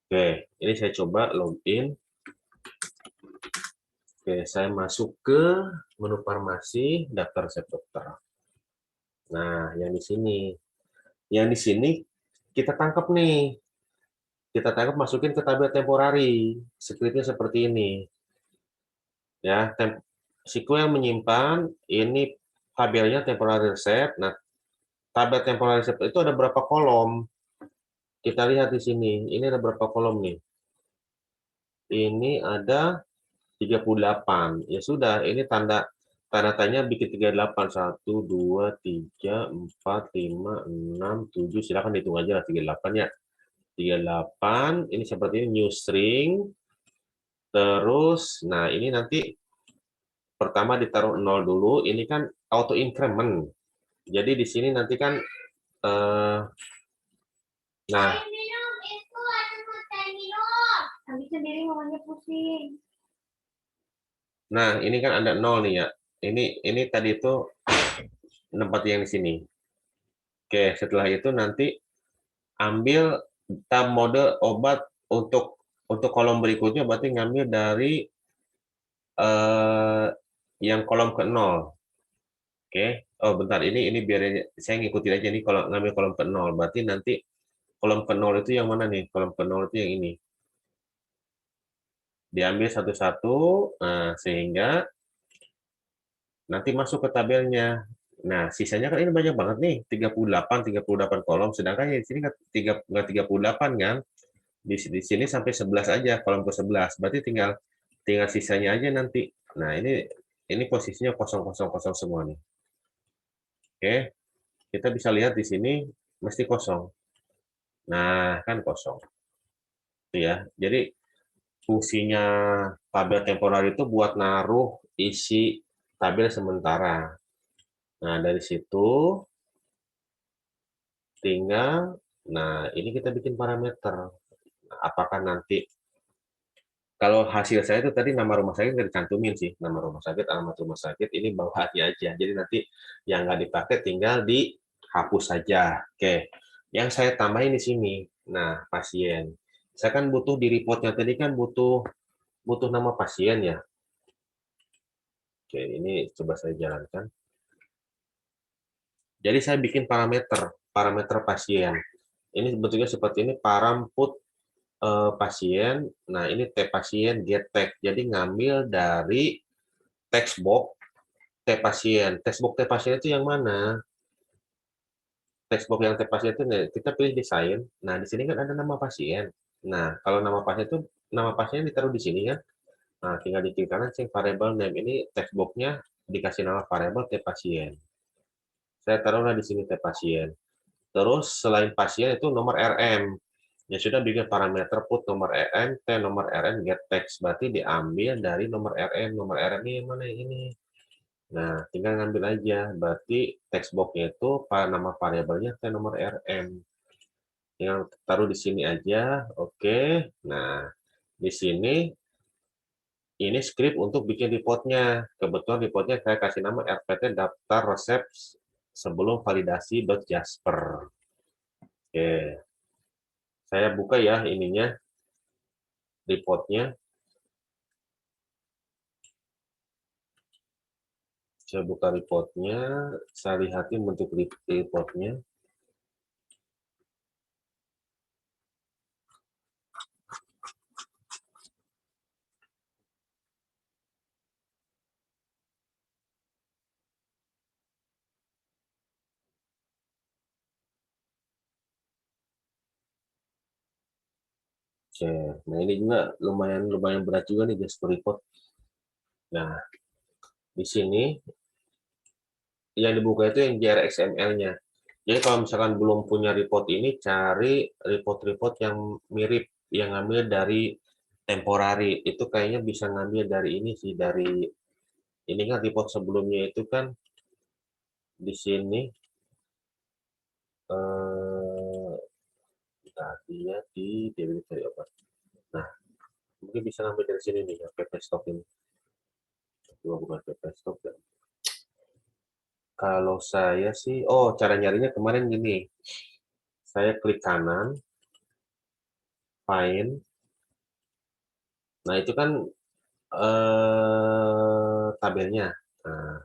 Oke, ini saya coba login. Oke, saya masuk ke menu farmasi, daftar resep dokter. Nah, yang di sini. Yang di sini kita tangkap nih. Kita tangkap masukin ke tabel temporary. Script-nya seperti ini. Ya, SQL yang menyimpan ini tabelnya temporary reset. Nah, tabel temporary reset itu ada berapa kolom? Kita lihat di sini. Ini ada berapa kolom nih? Ini ada 38. Ya sudah, ini tanda tanya bikin 38. 1, 2, 3, 4, 5, 6, 7. Silakan hitung aja lah 38 ya. 38, ini seperti ini new string. Terus, nah ini nanti pertama ditaruh 0 dulu. Ini kan auto increment. Jadi di sini nanti kan, nah, nah ini kan ada 0 nih ya. Ini tadi itu tempat yang di sini. Oke, setelah itu nanti ambil tab mode obat untuk kolom berikutnya berarti ngambil dari yang kolom ke 0. Oke. Oh, bentar, ini biar saya ngikutin aja nih kalau ngambil kolom ke 0. Berarti nanti kolom ke 0 itu yang mana nih? Kolom ke 0 itu yang ini. Diambil satu-satu, nah, sehingga nanti masuk ke tabelnya. Nah, sisanya kan ini banyak banget nih, 38 kolom, sedangkan di sini nggak 38 kan? Di sini sampai 11 aja, kolom ke 11. Berarti tinggal sisanya aja nanti. Nah, ini posisinya kosong semua nih. Oke, kita bisa lihat di sini mesti kosong. Nah, kan kosong. Itu ya. Jadi fungsinya tabel temporer itu buat naruh isi tabel sementara. Nah, dari situ tinggal, nah ini kita bikin parameter. Apakah nanti, kalau hasil saya itu tadi nama rumah sakit nggak dicantumin sih, nama rumah sakit, alamat rumah sakit, ini bawahannya aja. Jadi nanti yang nggak dipakai tinggal dihapus saja. Oke, yang saya tambahin di sini, nah pasien. Saya kan butuh di reportnya tadi kan butuh nama pasien ya. Oke, ini coba saya jalankan. Jadi saya bikin parameter pasien. Ini bentuknya seperti ini, param put pasien. Nah, ini T pasien, get tag. Jadi ngambil dari text box T pasien. Text box T pasien itu yang mana? Text box yang T pasien itu kita pilih desain. Nah, di sini kan ada nama pasien. Nah, kalau nama pasien itu nama pasien ditaruh di sini kan. Nah, tinggal di kiri kanan cek variable name. Ini text box-nya dikasih nama variable T pasien. Saya taruhlah di sini T pasien. Terus selain pasien itu nomor RM. Ya sudah bikin parameter put nomor RM, T nomor RM, get text. Berarti diambil dari nomor RM. Nomor RM ini yang mana ini? Nah, tinggal ngambil aja. Berarti text box-nya itu nama variabelnya T nomor RM. Tinggal taruh di sini aja. Oke. Nah, di sini ini script untuk bikin reportnya. Kebetulan reportnya saya kasih nama RPT daftar resep sebelum validasi .jasper. Oke. Saya buka ya ininya, reportnya. Saya buka reportnya, saya lihatin bentuk reportnya. Oke, nah ini juga lumayan berat juga nih Jasper report. Nah, di sini yang dibuka itu yang JRXML-nya. Jadi kalau misalkan belum punya report ini, cari report-report yang mirip, yang ngambil dari temporary. Itu kayaknya bisa ngambil dari ini sih, dari ini kan report sebelumnya itu kan di sini tadi ya di delivery apa. Nah, mungkin bisa ngambil dari sini nih, ya, PP stock ini. Coba bukan PP stock ya. Kalau saya sih, oh cara nyarinya kemarin gini. Saya klik kanan, find. Nah, itu kan tabelnya. Nah,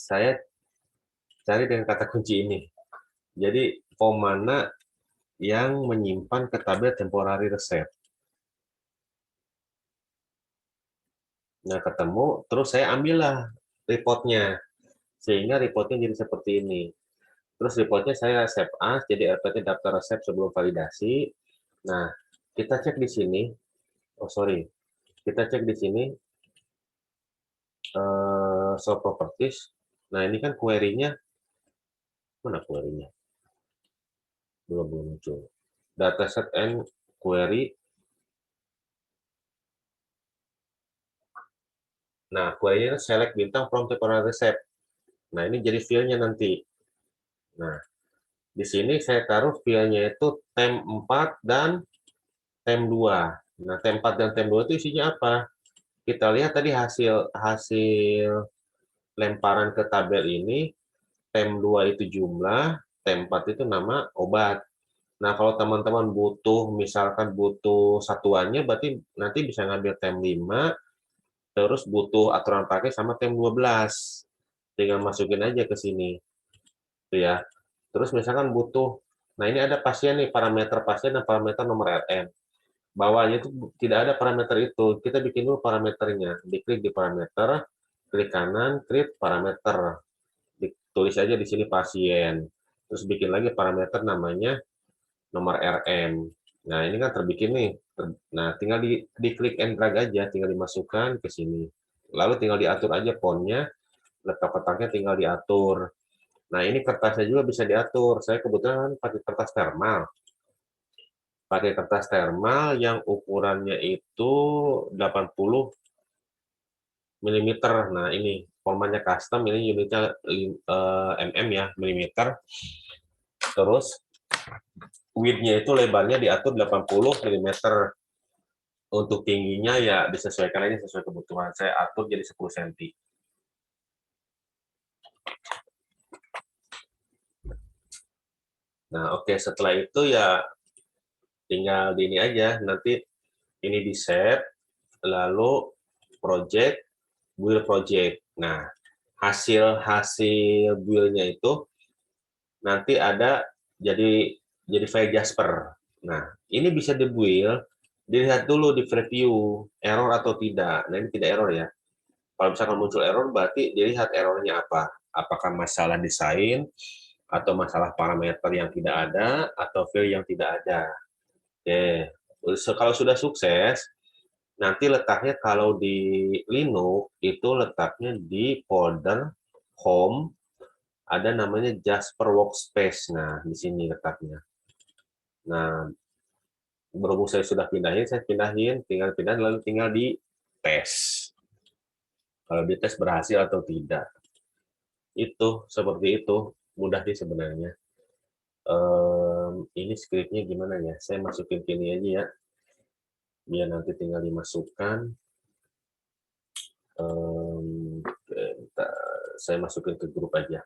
saya cari dengan kata kunci ini. Jadi, form mana yang menyimpan ke tabel temporary resep. Nah, ketemu, terus saya ambillah reportnya. Sehingga reportnya jadi seperti ini. Terus reportnya saya save as, jadi RPT daftar resep sebelum validasi. Nah, kita cek di sini. Oh, sorry. Kita cek di sini show properties. Nah, ini kan query-nya. Mana query-nya? Belum muncul. Dataset and query. Nah, query-nya select bintang from temporary recipe. Nah, ini jadi fill-nya nanti. Nah, di sini saya taruh fill-nya itu tem 4 dan tem 2. Nah, tem 4 dan tem 2 itu isinya apa? Kita lihat tadi hasil lemparan ke tabel ini, tem 2 itu jumlah, tem 4 itu nama obat. Nah, kalau teman-teman misalkan butuh satuannya, berarti nanti bisa ngambil tem 5, terus butuh aturan pakai sama tem 12. Tinggal masukin aja ke sini. Tuh ya. Terus misalkan butuh, nah ini ada pasien nih, parameter pasien dan parameter nomor RM. Bawahnya itu tidak ada parameter itu. Kita bikin dulu parameternya. Diklik di parameter, klik kanan, klik parameter. Ditulis aja di sini pasien. Terus bikin lagi parameter namanya nomor RM. Nah, ini kan terbikin nih. Nah, tinggal diklik and drag aja, tinggal dimasukkan ke sini. Lalu tinggal diatur aja fontnya, letak kotaknya tinggal diatur. Nah, ini kertasnya juga bisa diatur. Saya kebetulan pakai kertas thermal. Pakai kertas thermal yang ukurannya itu 80 mm. Nah, ini formatnya custom, ini unitnya mm ya, mm. Terus width-nya itu lebarnya diatur 80 mm. Untuk tingginya ya disesuaikan aja sesuai kebutuhan. Saya atur jadi 10 cm. Nah, oke, setelah itu ya tinggal di ini aja. Nanti ini di save, lalu project, build project. Nah, hasil build-nya itu nanti ada jadi file Jasper. Nah, ini bisa di-build, dilihat dulu di preview error atau tidak. Nah, ini tidak error ya. Kalau misalkan muncul error, berarti dilihat errornya apa. Apakah masalah desain, atau masalah parameter yang tidak ada, atau file yang tidak ada. Oke, kalau sudah sukses, nanti letaknya kalau di Linux, itu letaknya di folder home, ada namanya Jasper Workspace. Nah, di sini letaknya. Nah, berhubung saya sudah pindahin, tinggal pindahin, lalu tinggal di tes. Kalau di tes berhasil atau tidak. Itu, seperti itu. Mudah sih sebenarnya. Ini scriptnya gimana ya? Saya masukin ke ini aja ya. Biar nanti tinggal dimasukkan. Saya masukin ke grup aja.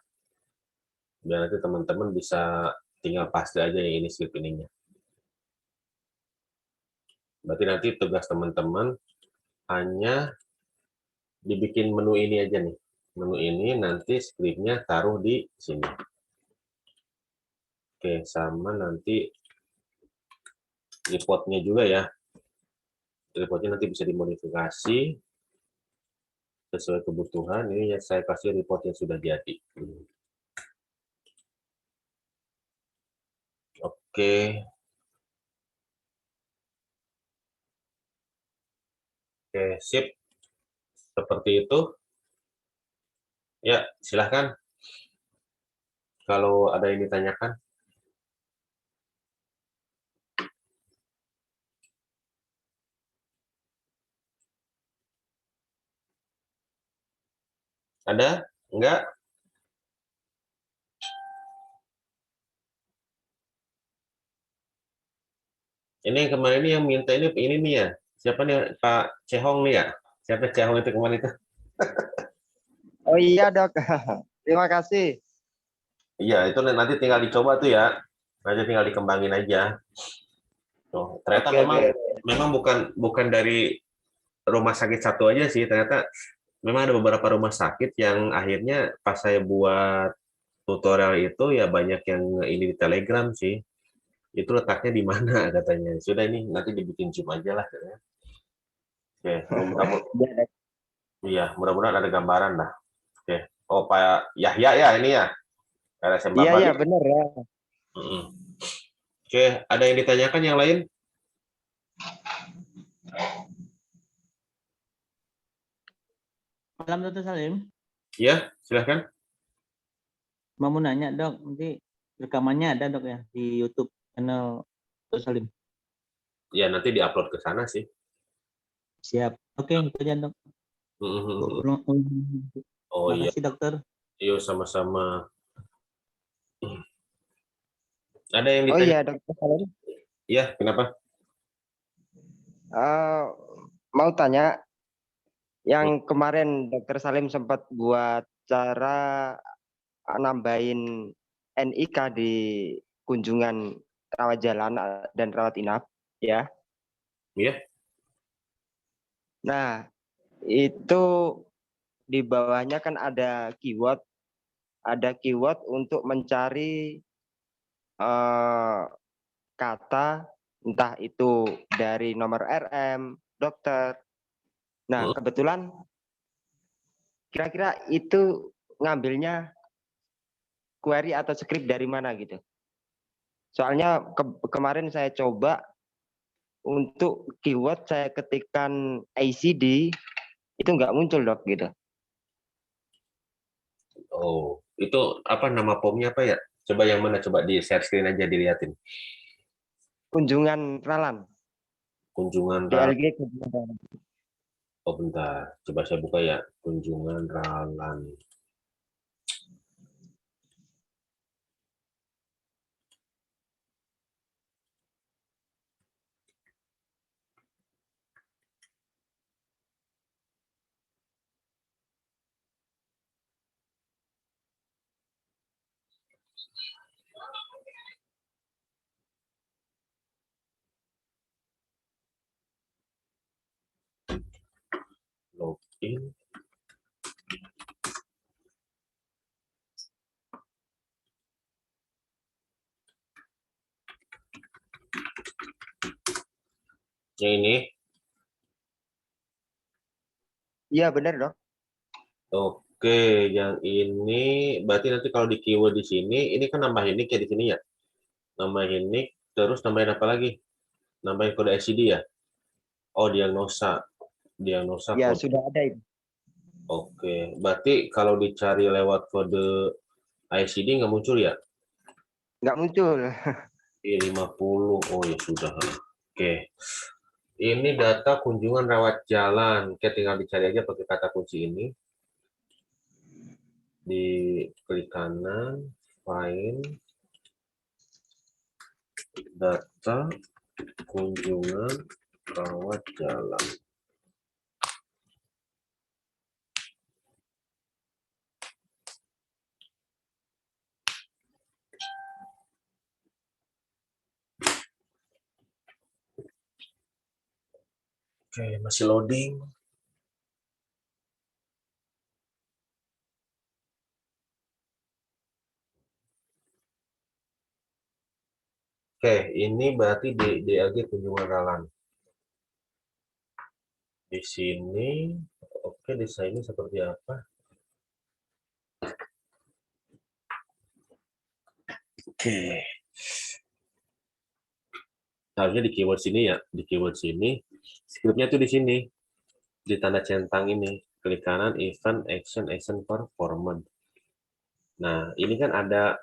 Biar nanti teman-teman bisa tinggal paste aja yang ini script ininya. Berarti nanti tugas teman-teman hanya dibikin menu ini aja nih. Menu ini nanti scriptnya taruh di sini. Oke, sama nanti reportnya juga ya. Reportnya nanti bisa dimodifikasi sesuai kebutuhan. Ini yang saya kasih report yang sudah jadi. Oke. Oke, sip. Seperti itu. Ya, silahkan. Kalau ada yang ditanyakan. Ada? Enggak? Ini kemarin ini yang minta ini nih ya. Siapa nih Pak Cehong nih ya? Siapa Cehong itu kemarin itu? Oh iya dok, terima kasih. Iya, itu nanti tinggal dicoba tuh ya. Nanti tinggal dikembangin aja. Tuh, ternyata Oke memang oke. memang bukan dari rumah sakit satu aja sih. Ternyata memang ada beberapa rumah sakit yang akhirnya pas saya buat tutorial itu ya banyak yang ini di Telegram sih. Itu letaknya di mana katanya. Sudah ini nanti dibikin Zoom aja lah katanya. Oke, mudah-mudahan Iya, Dok. iya, mudah-mudahan ada gambaran lah. Oke. Oh, Pak Yahya ya ini ya. LSM Iya Bapak iya nih. benar ya. Mm-mm. Oke, ada yang ditanyakan yang lain? Malam Dr. Salim, Ya, silahkan. mau nanya dok, nanti rekamannya ada dok ya di YouTube channel Dr. Salim. Ya, nanti diupload ke sana sih. Siap. Oke, itu aja dok. Mm-mm. Oh Terima iya, kasih dokter. yuk sama-sama. Ada yang Oh ditanya? iya dokter Salim. Iya, kenapa? Eh, mau tanya, yang kemarin dokter Salim sempat buat cara nambahin NIK di kunjungan rawat jalan dan rawat inap, ya. Iya. Nah, itu di bawahnya kan ada keyword untuk mencari eh, kata entah itu dari nomor RM, dokter. Nah, Hmm. kebetulan kira-kira itu ngambilnya query atau script dari mana gitu. Soalnya kemarin saya coba untuk keyword saya ketikkan ACD itu nggak muncul dok gitu. Oh, itu apa nama pomnya apa ya? Coba yang mana? Coba di share screen aja dilihatin. Kunjungan Ralan, Kunjungan DLG kunjungan Ralan. Oh, bentar. Coba saya buka ya. Kunjungan Ralan. Login. Yang ini. Iya benar dok. Oke, yang ini berarti nanti kalau di keyword di sini, ini kan nambahin nick ya di sini ya. Nambahin nick, terus nambahin apa lagi? Nambahin kode ICD ya. Oh, diagnosa. Diagnosa Ya kode. sudah ada itu. Oke, berarti kalau dicari lewat kode ICD nggak muncul ya? Nggak muncul. I50. Oh ya sudah. Oke. Ini data kunjungan rawat jalan. Oke, tinggal dicari aja pakai kata kunci ini. Di klik kanan, find data kunjungan rawat jalan. Oke, masih loading. Oke, ini berarti di DAG kunjungan jalan. Di sini, oke, desainnya seperti apa? Oke. Harusnya di keyword sini ya, di keyword sini. Scriptnya tuh di sini, di tanda centang ini. Klik kanan, event, action performance. Nah, ini kan ada,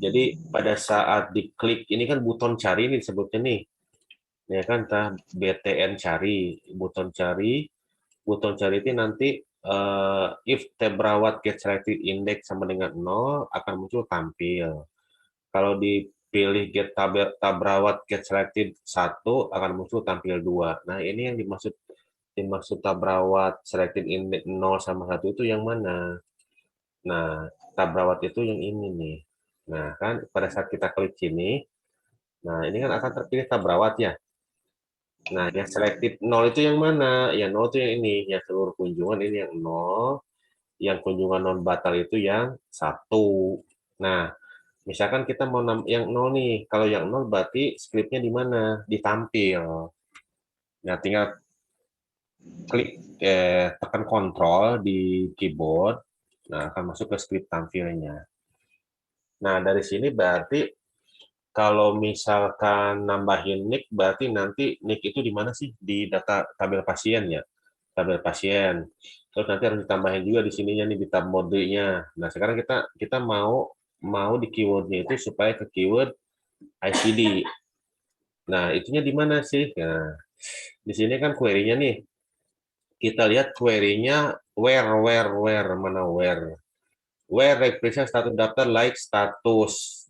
jadi pada saat diklik, ini kan buton cari nih disebutnya nih. Ya kan, entah BTN cari, buton cari itu nanti if tab rawat get selected index sama dengan 0 akan muncul tampil. Kalau dipilih get tab rawat get selected 1 akan muncul tampil 2. Nah, ini yang dimaksud tab rawat selected index 0 sama 1 itu yang mana? Nah, tab rawat itu yang ini nih. Nah, kan pada saat kita klik sini, nah ini kan akan terpilih tab rawat ya. Nah, yang selected 0 itu yang mana? Yang 0 itu yang ini, yang seluruh kunjungan ini yang 0, yang kunjungan non batal itu yang 1. Nah, misalkan kita mau yang 0 nih, kalau yang 0 berarti scriptnya di mana? Ditampil. Nah, tinggal klik tekan kontrol di keyboard, nah akan masuk ke script tampilnya. Nah, dari sini berarti kalau misalkan nambahin nick, berarti nanti nick itu di mana sih? Di data tabel pasien ya, tabel pasien. Terus nanti harus ditambahin juga di sininya nih di tab modenya. Nah, sekarang kita mau di keywordnya itu supaya ke keyword ICD. Nah, itunya di mana sih? Nah, di sini kan query-nya nih. Kita lihat query-nya where, mana where. Where represent status daftar like status.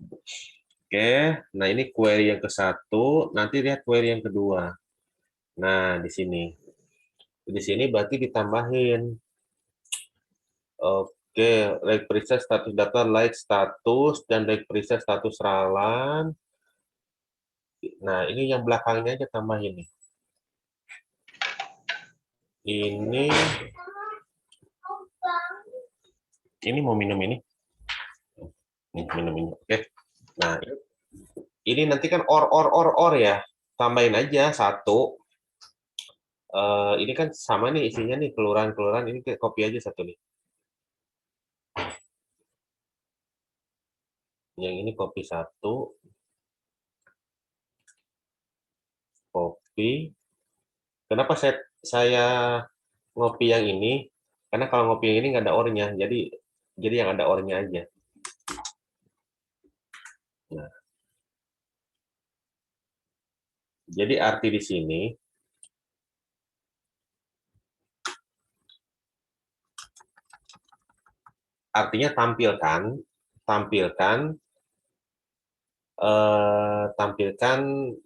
Oke, nah ini query yang ke-1, nanti lihat query yang kedua. Nah, di sini. Di sini berarti ditambahin. Oke, represent status daftar like status dan represent status ralan. Nah, ini yang belakangnya aja tambahin nih. Ini mau minum ini. Minum ini. Oke. Nah, ini nanti kan or ya. Tambahin aja 1. Ini kan sama nih isinya nih kelurahan ini copy aja 1 nih. Yang ini copy 1, copy. Kenapa saya ngopi yang ini? Karena kalau ngopi yang ini nggak ada ornya, jadi yang ada ornya aja. Nah, jadi arti di sini artinya tampilkan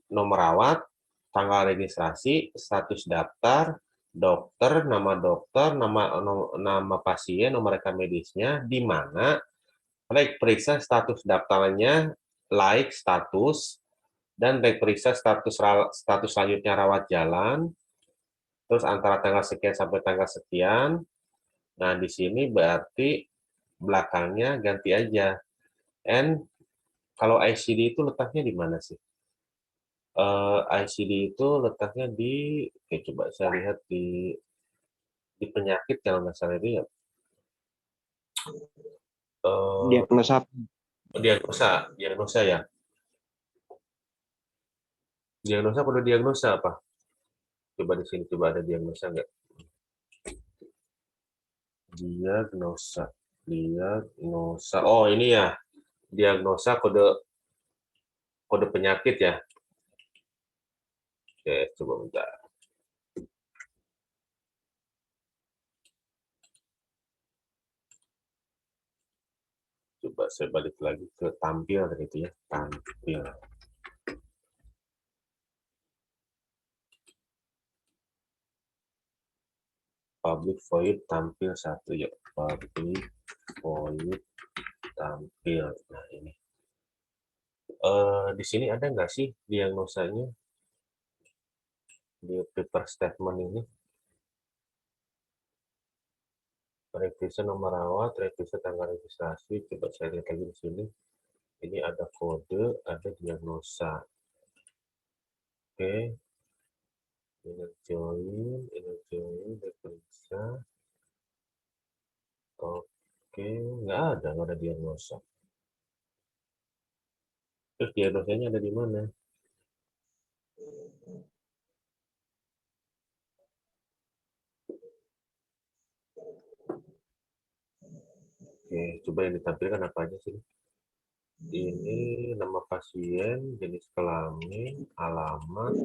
nomor rawat, tanggal registrasi, status daftar, dokter, nama pasien, nomor rekam medisnya, di mana periksa status daftarnya, like status, dan periksa status selanjutnya rawat jalan, terus antara tanggal sekian sampai tanggal sekian. Nah, di sini berarti belakangnya ganti aja. And kalau ICD itu letaknya di mana sih? ICD itu letaknya di, oke, coba saya lihat di penyakit kalau nggak salah ini ya. Diagnosa. Diagnosa ya. Diagnosa pada diagnosa apa? Coba di sini coba ada diagnosa nggak? Diagnosa. Oh ini ya, diagnosa kode kode penyakit ya. Oke, coba bentar. Coba saya balik lagi ke tampil gitu ya, tampil. Public void tampil satu ya, public void tampil. Nah ini, di sini ada nggak sih diagnosanya di paper statement ini? Revisi nomor rawat, revisi tanggal registrasi. Coba saya lihat lagi di sini. Ini ada kode, ada diagnosa. Oke, inner join, diperiksa. Oke, nggak ada diagnosa. Terus diagnosanya ada di mana? Oke, coba yang ditampilkan apa aja sih? Ini nama pasien, jenis kelamin, alamat.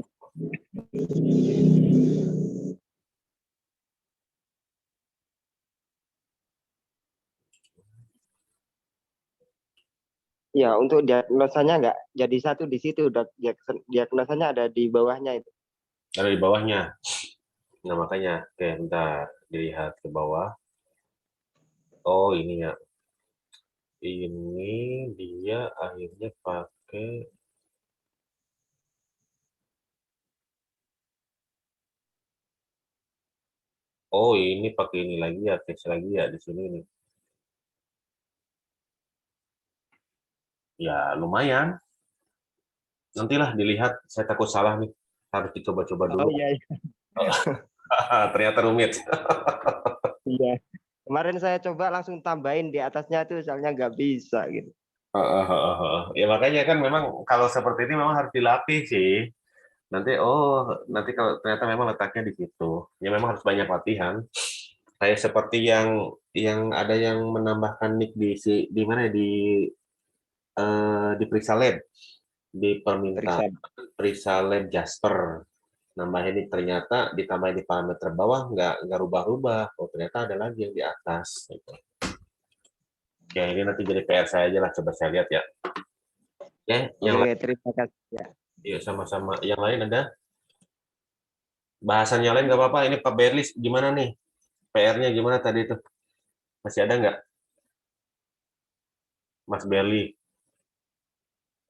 Ya, untuk diagnosanya nggak jadi satu di situ, Dok. Diagnosanya ada di bawahnya itu. Ada di bawahnya. Nah, makanya, oke, bentar, dilihat ke bawah. Oh, ini ya. Ini dia akhirnya pakai, oh ini pakai ini lagi ya, case lagi ya di sini nih. Ya, lumayan. Nantilah dilihat, saya takut salah nih. Harus dicoba-coba dulu. Oh iya, Ternyata rumit. iya. Kemarin saya coba langsung tambahin di atasnya tuh, soalnya nggak bisa gitu. Ya makanya kan memang kalau seperti ini memang harus dilatih sih. Nanti kalau ternyata memang letaknya di situ. Ya memang harus banyak latihan. Kayak seperti yang ada yang menambahkan nick di mana ya, di periksa lab, di Periksa. permintaan periksa lab Jasper. Nambahin nick ternyata ditambahin di parameter bawah nggak rubah-rubah. Oh ternyata ada lagi yang di atas. Gitu. Ya ini nanti jadi PR saya aja lah, coba saya lihat ya. Oke, yang Oke, lain, terima kasih. Ya. ya sama-sama. Yang lain ada? Bahasannya lain nggak apa-apa. Ini Pak Berlis gimana nih? PR-nya gimana tadi itu? Masih ada nggak, Mas Berli?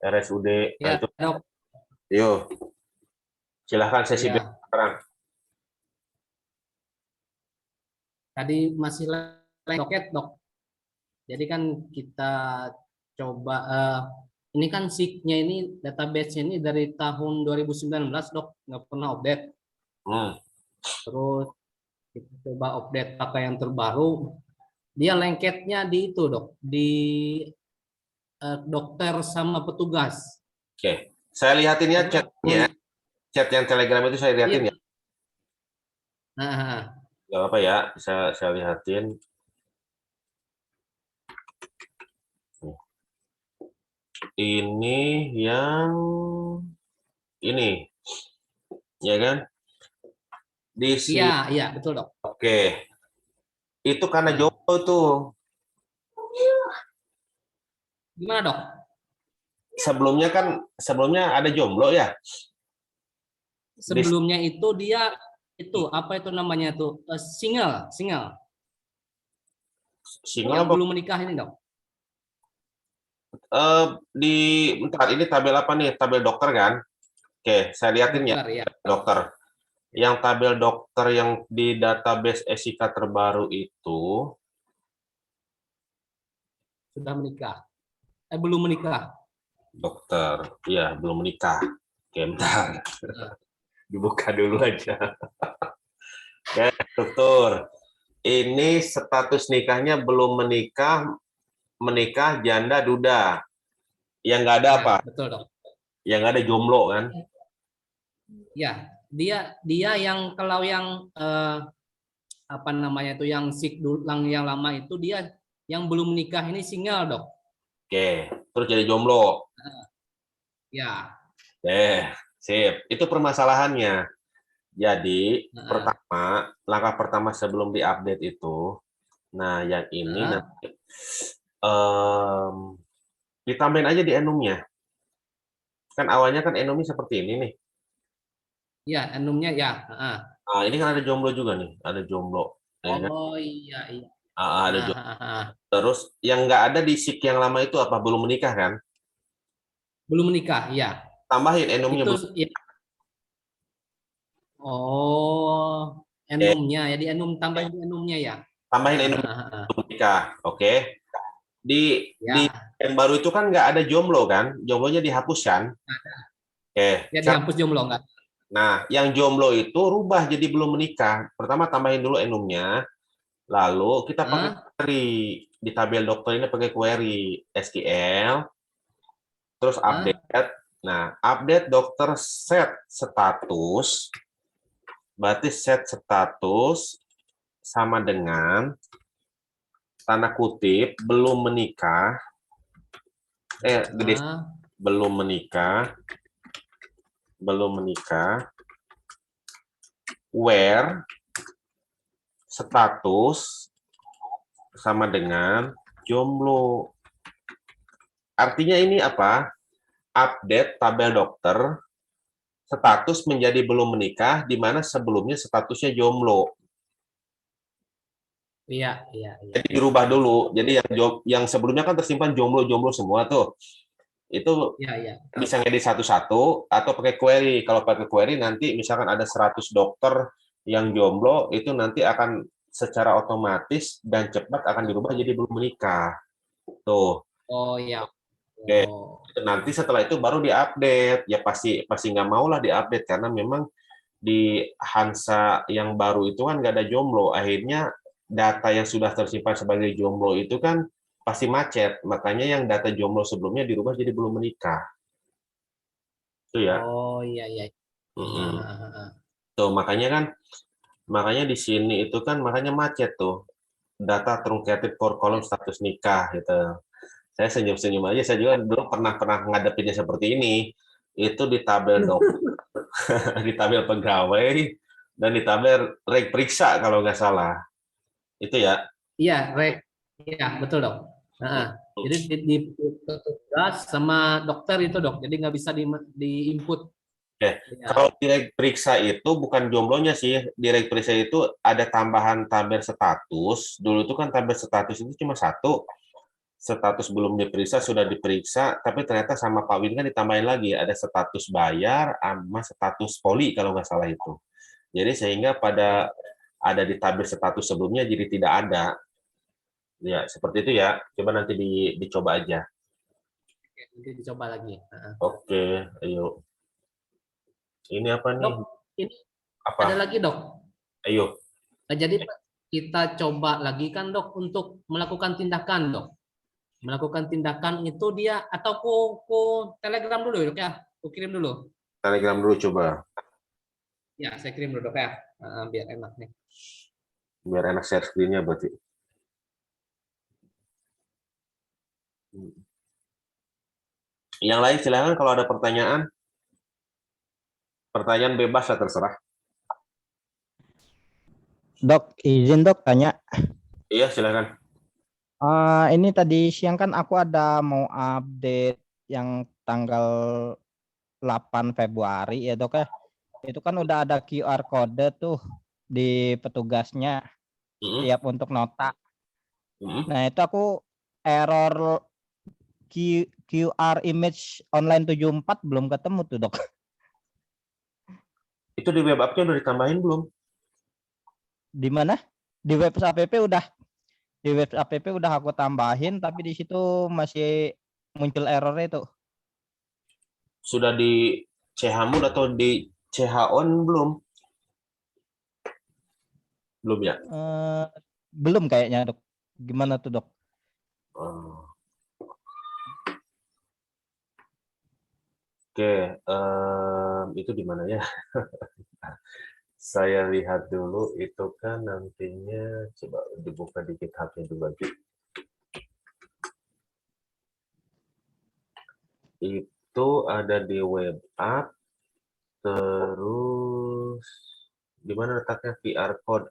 RSUD. Nah Ya, itu, dok. yuk silahkan sesi Ya, sekarang. tadi masih lengket, dok. Jadi kan kita coba, ini kan SIG-nya ini, database-nya ini dari tahun 2019, dok. Nggak pernah update. Hmm. Terus kita coba update pakai yang terbaru. Dia lengketnya di itu, dok. Di dokter sama petugas. Oke, saya lihatin ya Terus, chatnya, chat yang Telegram itu saya iya. lihatin ya. Nah, Gak apa ya, saya lihatin. Ini yang ini, ya kan? Di iya, sini, iya, betul, dok. oke. Itu karena Nah, jomblo tuh. gimana, dok? Sebelumnya ada jomblo ya. Di Sebelumnya itu dia itu apa itu namanya tuh, single, single. single Yang apa? belum menikah ini, dok. Di bentar ini tabel apa nih? Tabel dokter kan? Oke, saya lihatin ya Dokter, ya. dokter. Yang tabel dokter yang di database Esika terbaru itu Sudah menikah. Belum menikah. dokter, ya belum menikah. Oke, bentar. Dibuka dulu aja. Oke, struktur. Ini status nikahnya belum menikah, menikah, janda, duda. Yang nggak ada Ya, apa? betul dok. Yang nggak ada jomblo kan? Ya, dia yang kalau yang apa namanya itu yang sik yang lama itu dia yang belum menikah ini single dok. Oke, terus jadi jomblo. Ya. Sip. Itu permasalahannya. Jadi, Heeh. langkah pertama sebelum diupdate itu, nah yang ini Heeh. nanti ditambahin aja di enumnya. Kan awalnya kan enumnya seperti ini nih. Ya, enumnya ya. Heeh. Nah, ini kan ada jomblo juga nih, ada jomblo. Ya kan? Oh iya iya. Ada Ah, jomblo. ah, ah. Terus yang nggak ada di SIK yang lama itu apa? Belum menikah kan? Belum menikah, ya. Tambahin enumnya Itu belum. ya. Oh, Eh, enumnya ya di enum tambahin di enumnya ya. tambahin Ah, enum ah, ah, ah. belum menikah. Oke. Di Ya, yang baru itu kan nggak ada jomblo kan? Jomblonya dihapuskan. Oke. ya dihapus jomblo enggak? Nah, yang jomblo itu rubah jadi belum menikah. Pertama tambahin dulu enumnya, lalu kita pakai Hah? query di tabel dokter ini pakai query SQL, terus Hah? update. Nah, update dokter set status, berarti set status sama dengan tanda kutip belum menikah, gede, Ah, belum menikah, belum menikah, where status sama dengan jomblo. Artinya ini apa? Update tabel dokter, status menjadi belum menikah, di mana sebelumnya statusnya jomblo. iya, iya, iya. Jadi dirubah dulu. Jadi yang sebelumnya kan tersimpan jomblo-jomblo semua tuh. Itu Iya, iya. bisa ngedit satu-satu atau pakai query. Kalau pakai query nanti misalkan ada 100 dokter yang jomblo, itu nanti akan secara otomatis dan cepat akan dirubah jadi belum menikah. Tuh. Oh, iya. Oke. Oh. Nanti setelah itu baru diupdate. Ya pasti pasti nggak mau lah diupdate karena memang di Hansa yang baru itu kan nggak ada jomblo. Akhirnya data yang sudah tersimpan sebagai jomblo itu kan pasti macet. Makanya yang data jomblo sebelumnya dirubah jadi belum menikah. Itu ya. Oh, iya, iya. Ah, Mm-mm. ah, ah, ah. Tuh makanya di sini itu kan makanya macet tuh. Data truncated for column status nikah gitu. Saya senyum-senyum aja. Saya juga dulu pernah pernah ngadepinnya seperti ini. Itu di tabel di tabel pegawai dan di tabel reg periksa kalau nggak salah. Itu ya. Iya, rek. Iya, betul dok. Nah, jadi di petugas sama dokter itu dok, jadi nggak bisa di input. Oke, Ya. kalau di reg periksa itu bukan jomblonya sih. Di reg periksa itu ada tambahan tabel status. Dulu itu kan tabel status itu cuma satu. Status belum diperiksa, sudah diperiksa, tapi ternyata sama Pak Win kan ditambahin lagi. Ada status bayar sama status poli kalau nggak salah itu. Jadi sehingga pada ada di tabel status sebelumnya jadi tidak ada. Ya, seperti itu ya. Coba nanti dicoba aja. Oke, nanti dicoba lagi. Nah. Oke, ayo. Ini apa nih? Dok, ini ada Apa? lagi dok. Ayo. Nah, jadi kita coba lagi kan dok untuk melakukan tindakan dok. Melakukan tindakan itu dia atau ku telegram dulu dok ya. Ku kirim dulu. Telegram dulu coba. Ya, saya kirim dulu dok ya. Nah, biar enak nih. Biar enak share screen-nya berarti. Yang lain silakan kalau ada pertanyaan. Pertanyaan bebas lah terserah. Dok, izin dok tanya. Iya, silakan. Ini tadi siang kan aku ada mau update yang tanggal 8 Februari ya dok ya. Itu kan udah ada QR code tuh di petugasnya tiap untuk nota. Nah itu aku error QR image online 74 belum ketemu tuh dok. Itu di web app-nya udah ditambahin belum? Di mana? Di web app udah. Di web app udah aku tambahin tapi di situ masih muncul error itu. Sudah CH-mood atau di CH-on belum? Belum ya? Belum kayaknya dok. Gimana tuh dok? Oh. Oke, itu di mana ya? Saya lihat dulu itu kan nantinya, coba dibuka di GitHub-nya juga. Itu ada di web app, terus di mana letaknya QR code.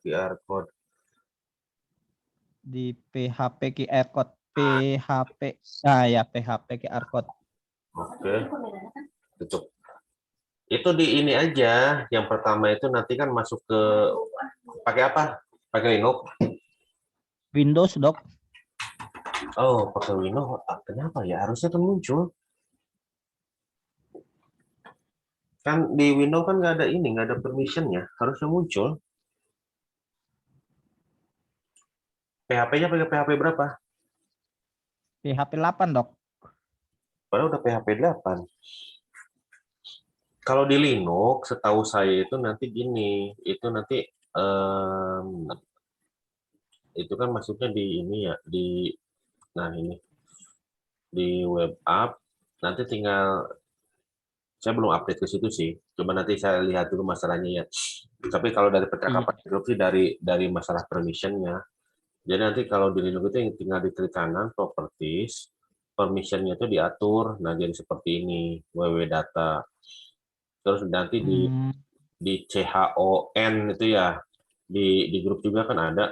Di PHP QR code. PHP. Nah ya PHP QR code. Oke, tutup. Itu di ini aja. Yang pertama itu nanti kan masuk ke pakai apa? Pakai Linux. Windows dok. Oh, pakai Windows. Kenapa ya? Harusnya tuh muncul. Kan di Windows kan nggak ada ini, nggak ada permission-nya. Harusnya muncul. PHP-nya pakai PHP berapa? PHP 8 dok. Padahal udah PHP 8. Kalau di Linux, setahu saya itu nanti gini, itu nanti itu kan masuknya di ini ya, nah ini di web app. Nanti tinggal saya belum update ke situ sih. Coba nanti saya lihat dulu masalahnya ya. Tapi kalau dari percakapan grup sih dari masalah permission-nya. Jadi nanti kalau di Linux itu tinggal diklik kanan properties, permission-nya itu diatur. Nah, jadi seperti ini, www data. Terus nanti di CHON itu ya, di grup juga kan ada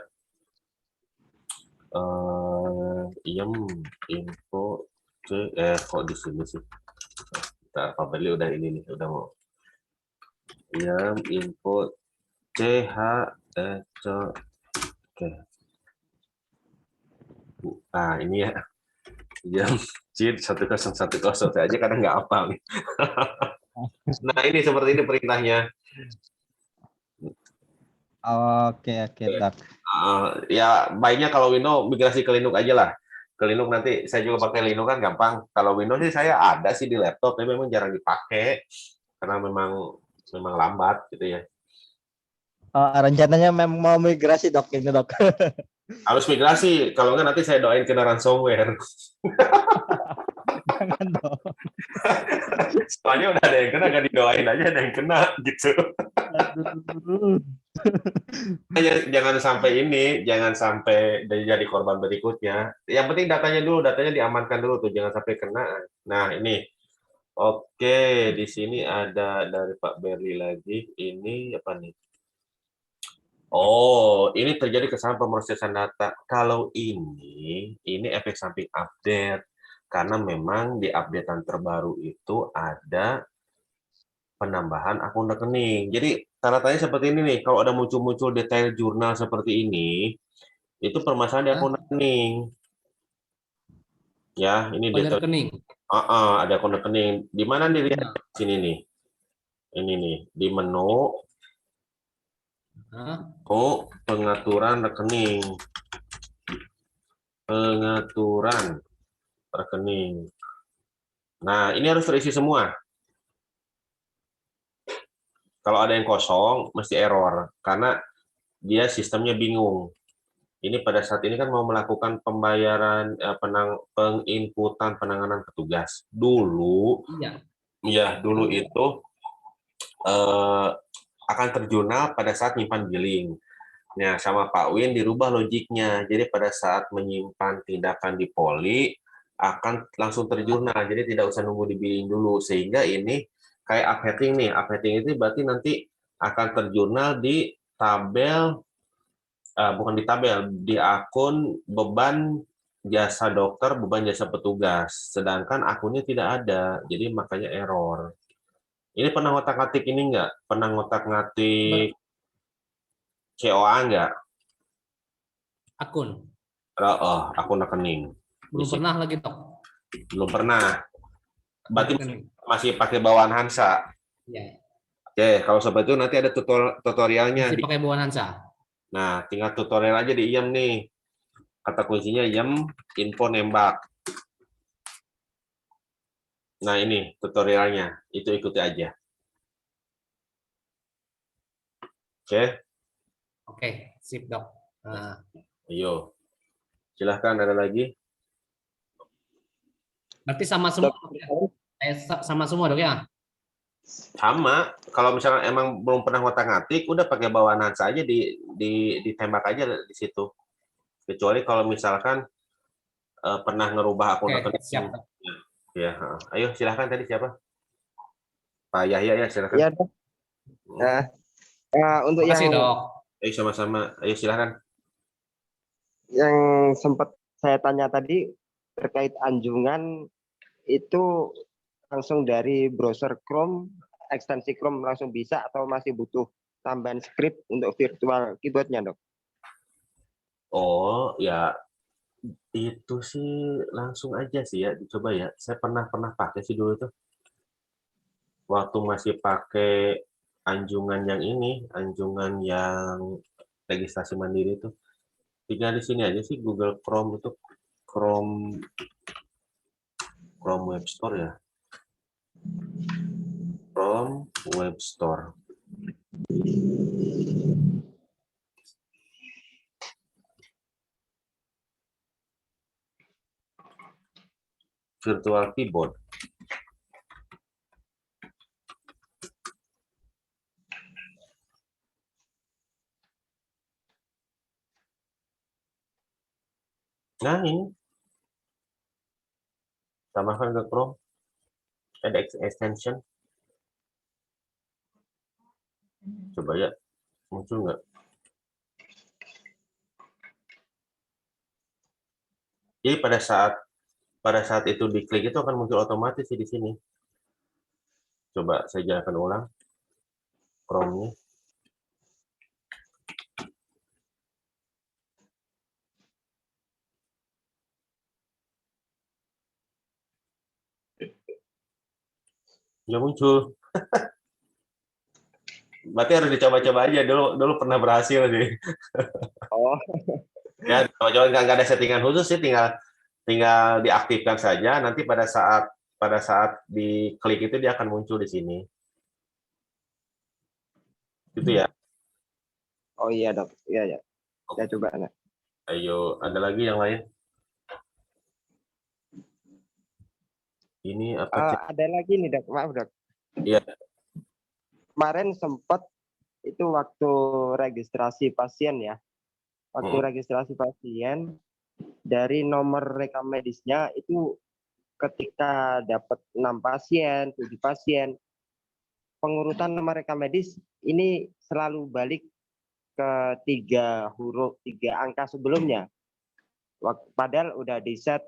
info kok di sini sih. Kita beli udah ini nih, udah mau info oke. Nah, ini ya. Cheat 1010 saya aja kadang nggak hafal. Nah, ini seperti ini perintahnya. Oke dok. Ya, baiknya kalau Windows migrasi ke Linux aja lah. Ke Linux nanti saya juga pakai Linux kan gampang. Kalau Windows sih saya ada sih di laptop, tapi memang jarang dipakai karena memang lambat gitu ya. Rencananya memang mau migrasi dok ini dok. Harus migrasi, kalau nggak nanti saya doain kena ransomware. Jangan dok. Soalnya udah ada yang kena, nggak didoain aja ada yang kena gitu. Aduh. Jangan sampai jadi korban berikutnya. Yang penting datanya diamankan dulu tuh, jangan sampai kena. Nah, ini. Oke, di sini ada dari Pak Berli lagi. Ini apa nih? Oh, ini terjadi kesalahan pemrosesan data. Kalau ini efek samping update. Karena memang di updatean terbaru itu ada penambahan akun rekening. Jadi tanda tanya seperti ini nih, kalau ada muncul-muncul detail jurnal seperti ini, itu permasalahan di akun rekening. Ya, ini detail. Rekening. Ada akun rekening. Di mana dilihat sini nih? Ini nih, di menu pengaturan rekening. Pengaturan rekening. Nah, ini harus terisi semua. Kalau ada yang kosong, mesti error. Karena dia sistemnya bingung. Ini pada saat ini kan mau melakukan pembayaran, penginputan penanganan petugas. Dulu itu akan terjurnal pada saat nyimpan billing. Nah, sama Pak Win dirubah logiknya. Jadi pada saat menyimpan tindakan di poli, akan langsung terjurnal. Jadi tidak usah nunggu di billing dulu. Sehingga ini kayak updating nih. Updating itu berarti nanti akan terjurnal di tabel, bukan di tabel, di akun beban jasa dokter, beban jasa petugas. Sedangkan akunnya tidak ada. Jadi makanya error. Ini pernah ngotak-ngatik ini enggak? Pernah ngotak-ngatik COA enggak? Akun. Akun rekening. Belum pernah lagi, Dok. Belum pernah. Berarti Rekening. masih pakai bawaan Hansa. Iya. Oke, kalau seperti itu nanti ada tutorialnya. Masih pakai bawaan Hansa. Nah, tinggal tutorial aja di IEM nih. Kata kuncinya IEM info nembak. Nah, ini tutorialnya. Itu ikuti aja. Oke, Oke, sip dok. Nah, ayo. Silahkan ada lagi. berarti sama semua Dok, dok ya? Sama semua dok ya? Sama, kalau misalkan emang belum pernah ngotak-ngatik, udah pakai bawaan Hansa aja ditembak aja di situ. Kecuali kalau misalkan pernah ngerubah akun Oke, rekening. siap dok. Ya, ayo silahkan tadi siapa? Pak Yahya ya, silakan. Iya dok. Nah, untuk Makasih yang dok. Ayo sama-sama, ayo silahkan. yang sempat saya tanya tadi terkait anjungan itu langsung dari browser Chrome, ekstensi Chrome langsung bisa atau masih butuh tambahan script untuk virtual keyboardnya dok? Oh ya, itu sih langsung aja sih ya, dicoba ya. Saya pernah pakai sih dulu tuh. Waktu masih pakai anjungan yang ini, anjungan yang registrasi mandiri itu. Tinggal di sini aja sih Google Chrome itu Chrome Web Store ya. Chrome Web Store. Virtual keyboard. Nah ini tambahkan ke Chrome, ada extension. Coba ya, muncul nggak? Jadi pada saat itu diklik itu akan muncul otomatis sih di sini. Coba saya jalankan ulang Chrome-nya. Nggak muncul. Berarti harus dicoba-coba aja dulu pernah berhasil sih. Oh, Ya, coba-coba nggak ada settingan khusus sih, tinggal diaktifkan saja. Nanti pada saat diklik itu dia akan muncul di sini. Gitu ya. oh iya dok, iya ya. Saya coba. Nah. Ayo, ada lagi yang lain? Ini apa? Ada lagi nih dok, maaf dok. Iya. Kemarin sempat itu waktu registrasi pasien ya. Waktu registrasi pasien dari nomor rekam medisnya itu ketika dapat 6 pasien, 7 pasien, pengurutan nomor rekam medis ini selalu balik ke 3 huruf, 3 angka sebelumnya. Padahal udah di set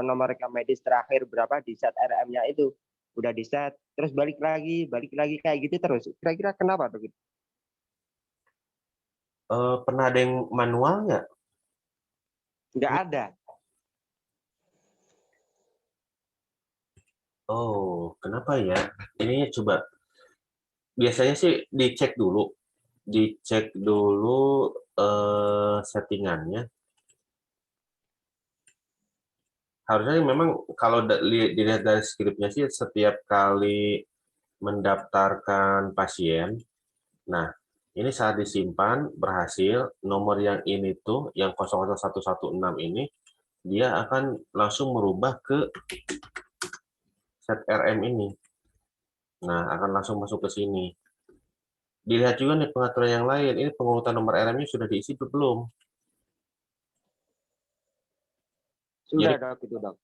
nomor rekam medis terakhir berapa, di set RM-nya itu udah di set, terus balik lagi kayak gitu terus. Kira-kira kenapa begitu? Pernah ada yang manual nggak? Nggak ada. Oh, kenapa ya? Ini coba. Biasanya sih dicek dulu settingannya. Harusnya memang kalau dilihat dari skripnya sih setiap kali mendaftarkan pasien, nah ini saat disimpan berhasil, nomor yang ini tuh, yang 00116 ini, dia akan langsung merubah ke set RM ini. Nah, akan langsung masuk ke sini. Dilihat juga nih pengaturan yang lain, ini pengurutan nomor RM-nya sudah diisi atau belum? Sudah Jadi, dok itu dok.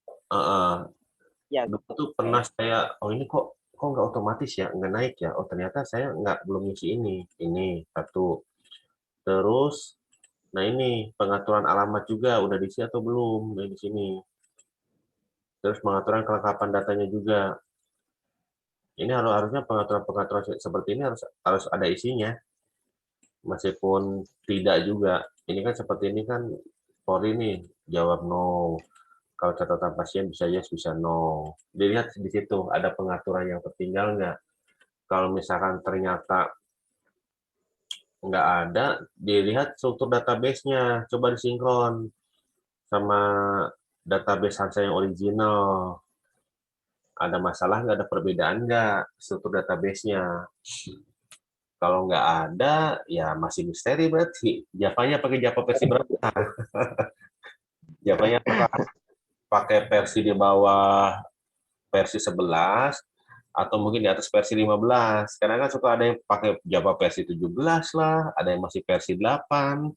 ya, Ya, dulu tuh pernah saya, oh ini kok nggak otomatis ya, nggak naik ya. Oh ternyata saya belum ngisi ini satu. Terus, nah ini pengaturan alamat juga udah diisi atau belum? Nah, di sini. Terus pengaturan kelengkapan datanya juga. Ini harusnya pengaturan seperti ini harus ada isinya. Meskipun tidak juga. Ini kan seperti ini kan Polri nih jawab no. Kalau catatan pasien bisa yes, bisa no. Dilihat di situ ada pengaturan yang tertinggal nggak. Kalau misalkan ternyata nggak ada, dilihat struktur database-nya. Coba disinkron sama database Hansa yang original. Ada masalah nggak, ada perbedaan nggak struktur database-nya. Kalau nggak ada, ya masih misteri berarti. Javanya pakai Java versi berapa? Javanya apakah pakai versi di bawah versi 11 atau mungkin di atas versi 15? Karena kan suka ada yang pakai Java versi 17 lah, ada yang masih versi 8.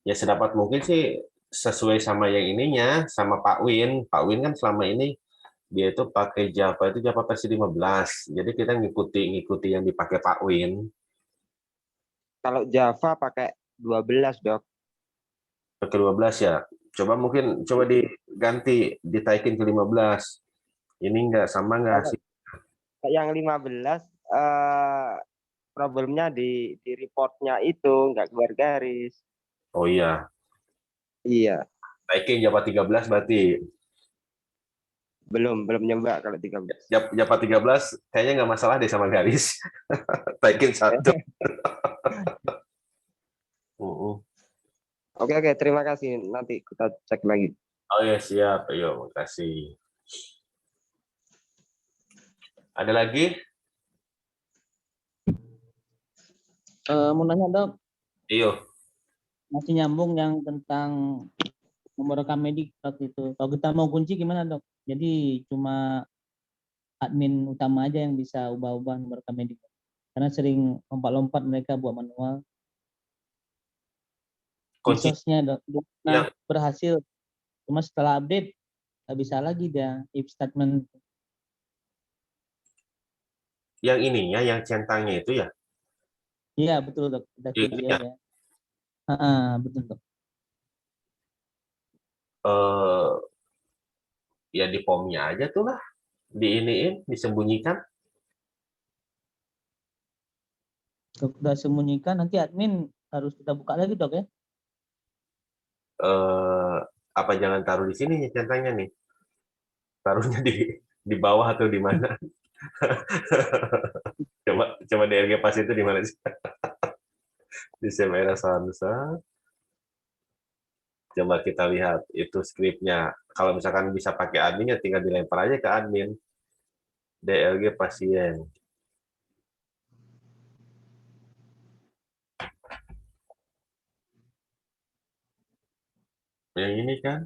Ya sedapat mungkin sih sesuai sama yang ininya, sama Pak Win. Pak Win kan selama ini dia itu pakai Java itu Java versi 15. Jadi kita ngikuti yang dipakai Pak Win. Kalau Java pakai 12, Dok. Pakai 12 ya. Coba diganti, ditaikin ke 15. Ini enggak sama enggak sih? Yang 15 problemnya di reportnya itu nggak keluar garis. Oh iya, Iya, taikin Java 13 berarti. belum nyoba kalau 13. Java 13 kayaknya nggak masalah deh sama garis. Taikin 1. Oke, terima kasih. Nanti kita cek lagi. Oh ya siap, ayo makasih. Ada lagi? Mau nanya dok, Iyo. masih nyambung yang tentang nomor rekam medik waktu itu. Kalau kita mau kunci gimana dok? Jadi cuma admin utama aja yang bisa ubah-ubah nomor rekam medik. Karena sering lompat-lompat mereka buat manual. Kunci Sosnya dok, yang berhasil. Cuma setelah update nggak bisa lagi dia if statement. yang ininya, yang centangnya itu ya. Iya betul dok, udah kunci Ini ya. aja. Betul dok. Ya di POM-nya aja tuh lah. Diiniin, disembunyikan. Kalau udah sembunyikan nanti admin harus kita buka lagi dok ya. Apa jangan taruh di sini nih centangnya nih. Taruhnya di bawah atau di mana? coba DRG pas itu di mana sih? Di CMR Sansa. Coba kita lihat itu skripnya. Kalau misalkan bisa pakai admin ya tinggal dilempar aja ke admin. DLG pasien. Yang ini kan,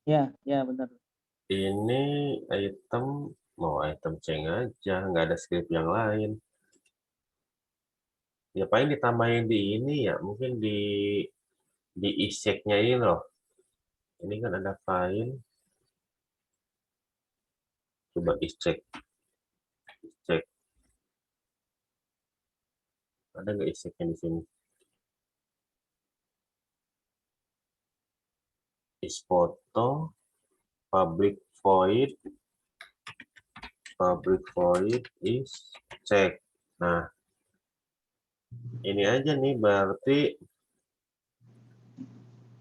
Ya benar. ini item, mau item ceng aja, nggak ada skrip yang lain. Ya paling ditambahin di ini ya, mungkin di isek-nya ini loh. Ini kan ada file. Coba isek. Cek. Ada nggak iseknya di sini? Is foto, public void is check. Nah, ini aja nih berarti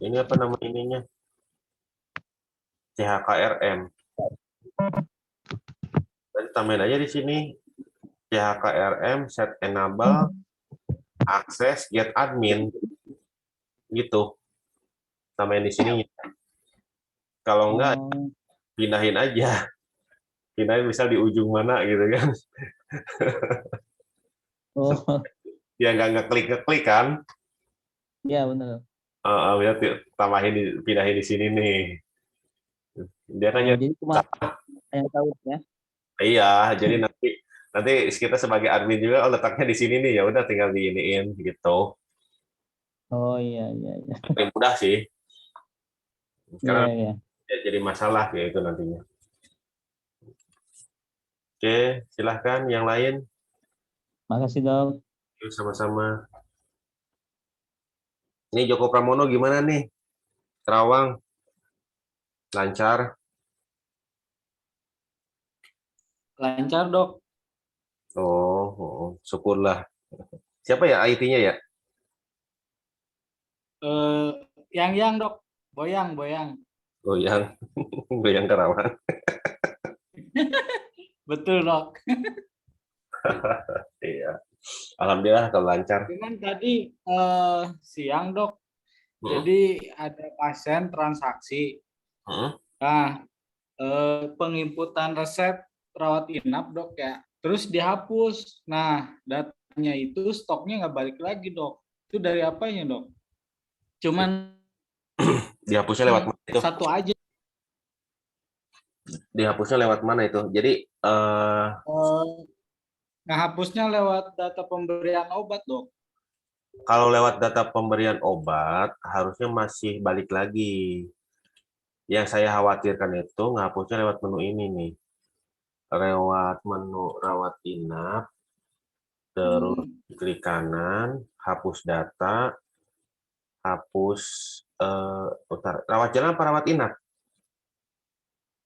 ini apa nama ininya? CHKRM. Berarti tambahin aja di sini CHKRM set enable access get admin gitu. Tambahin di sini. Kalau enggak pindahin aja. Pindahin misal di ujung mana gitu kan. Ya nggak ngeklik kan. Iya benar. Berarti pindahin di sini nih. Dia kan Jadi cuma yang tahu ya. iya, jadi nanti kita sebagai admin juga letaknya di sini nih, ya udah tinggal diiniin gitu. Oh iya. Paling mudah sih. Karena Iya. jadi masalah kayak itu nantinya. Oke, silahkan yang lain. Makasih dok. Yuk, sama-sama. Ini Joko Pramono gimana nih? Kerawang? Lancar? Lancar dok. Oh, syukurlah. Siapa ya IT-nya ya? Yang dok, Boyang. Goyang. Goyang Kerawang. Betul dok. Iya. Alhamdulillah kalau lancar. Cuman tadi siang dok, jadi ada pasien transaksi. Nah, penginputan resep rawat inap dok ya, terus dihapus. Nah, datanya sisanya itu stoknya nggak balik lagi, Dok. Itu dari apanya, Dok? Cuman Dihapusnya lewat mana itu? satu aja. Dihapusnya lewat mana itu? Jadi Ngehapusnya lewat data pemberian obat, Dok. kalau lewat data pemberian obat harusnya masih balik lagi. Yang saya khawatirkan itu ngehapusnya lewat menu ini nih. Lewat menu rawat inap, terus klik kanan, hapus data, hapus rawat jalan apa rawat inap?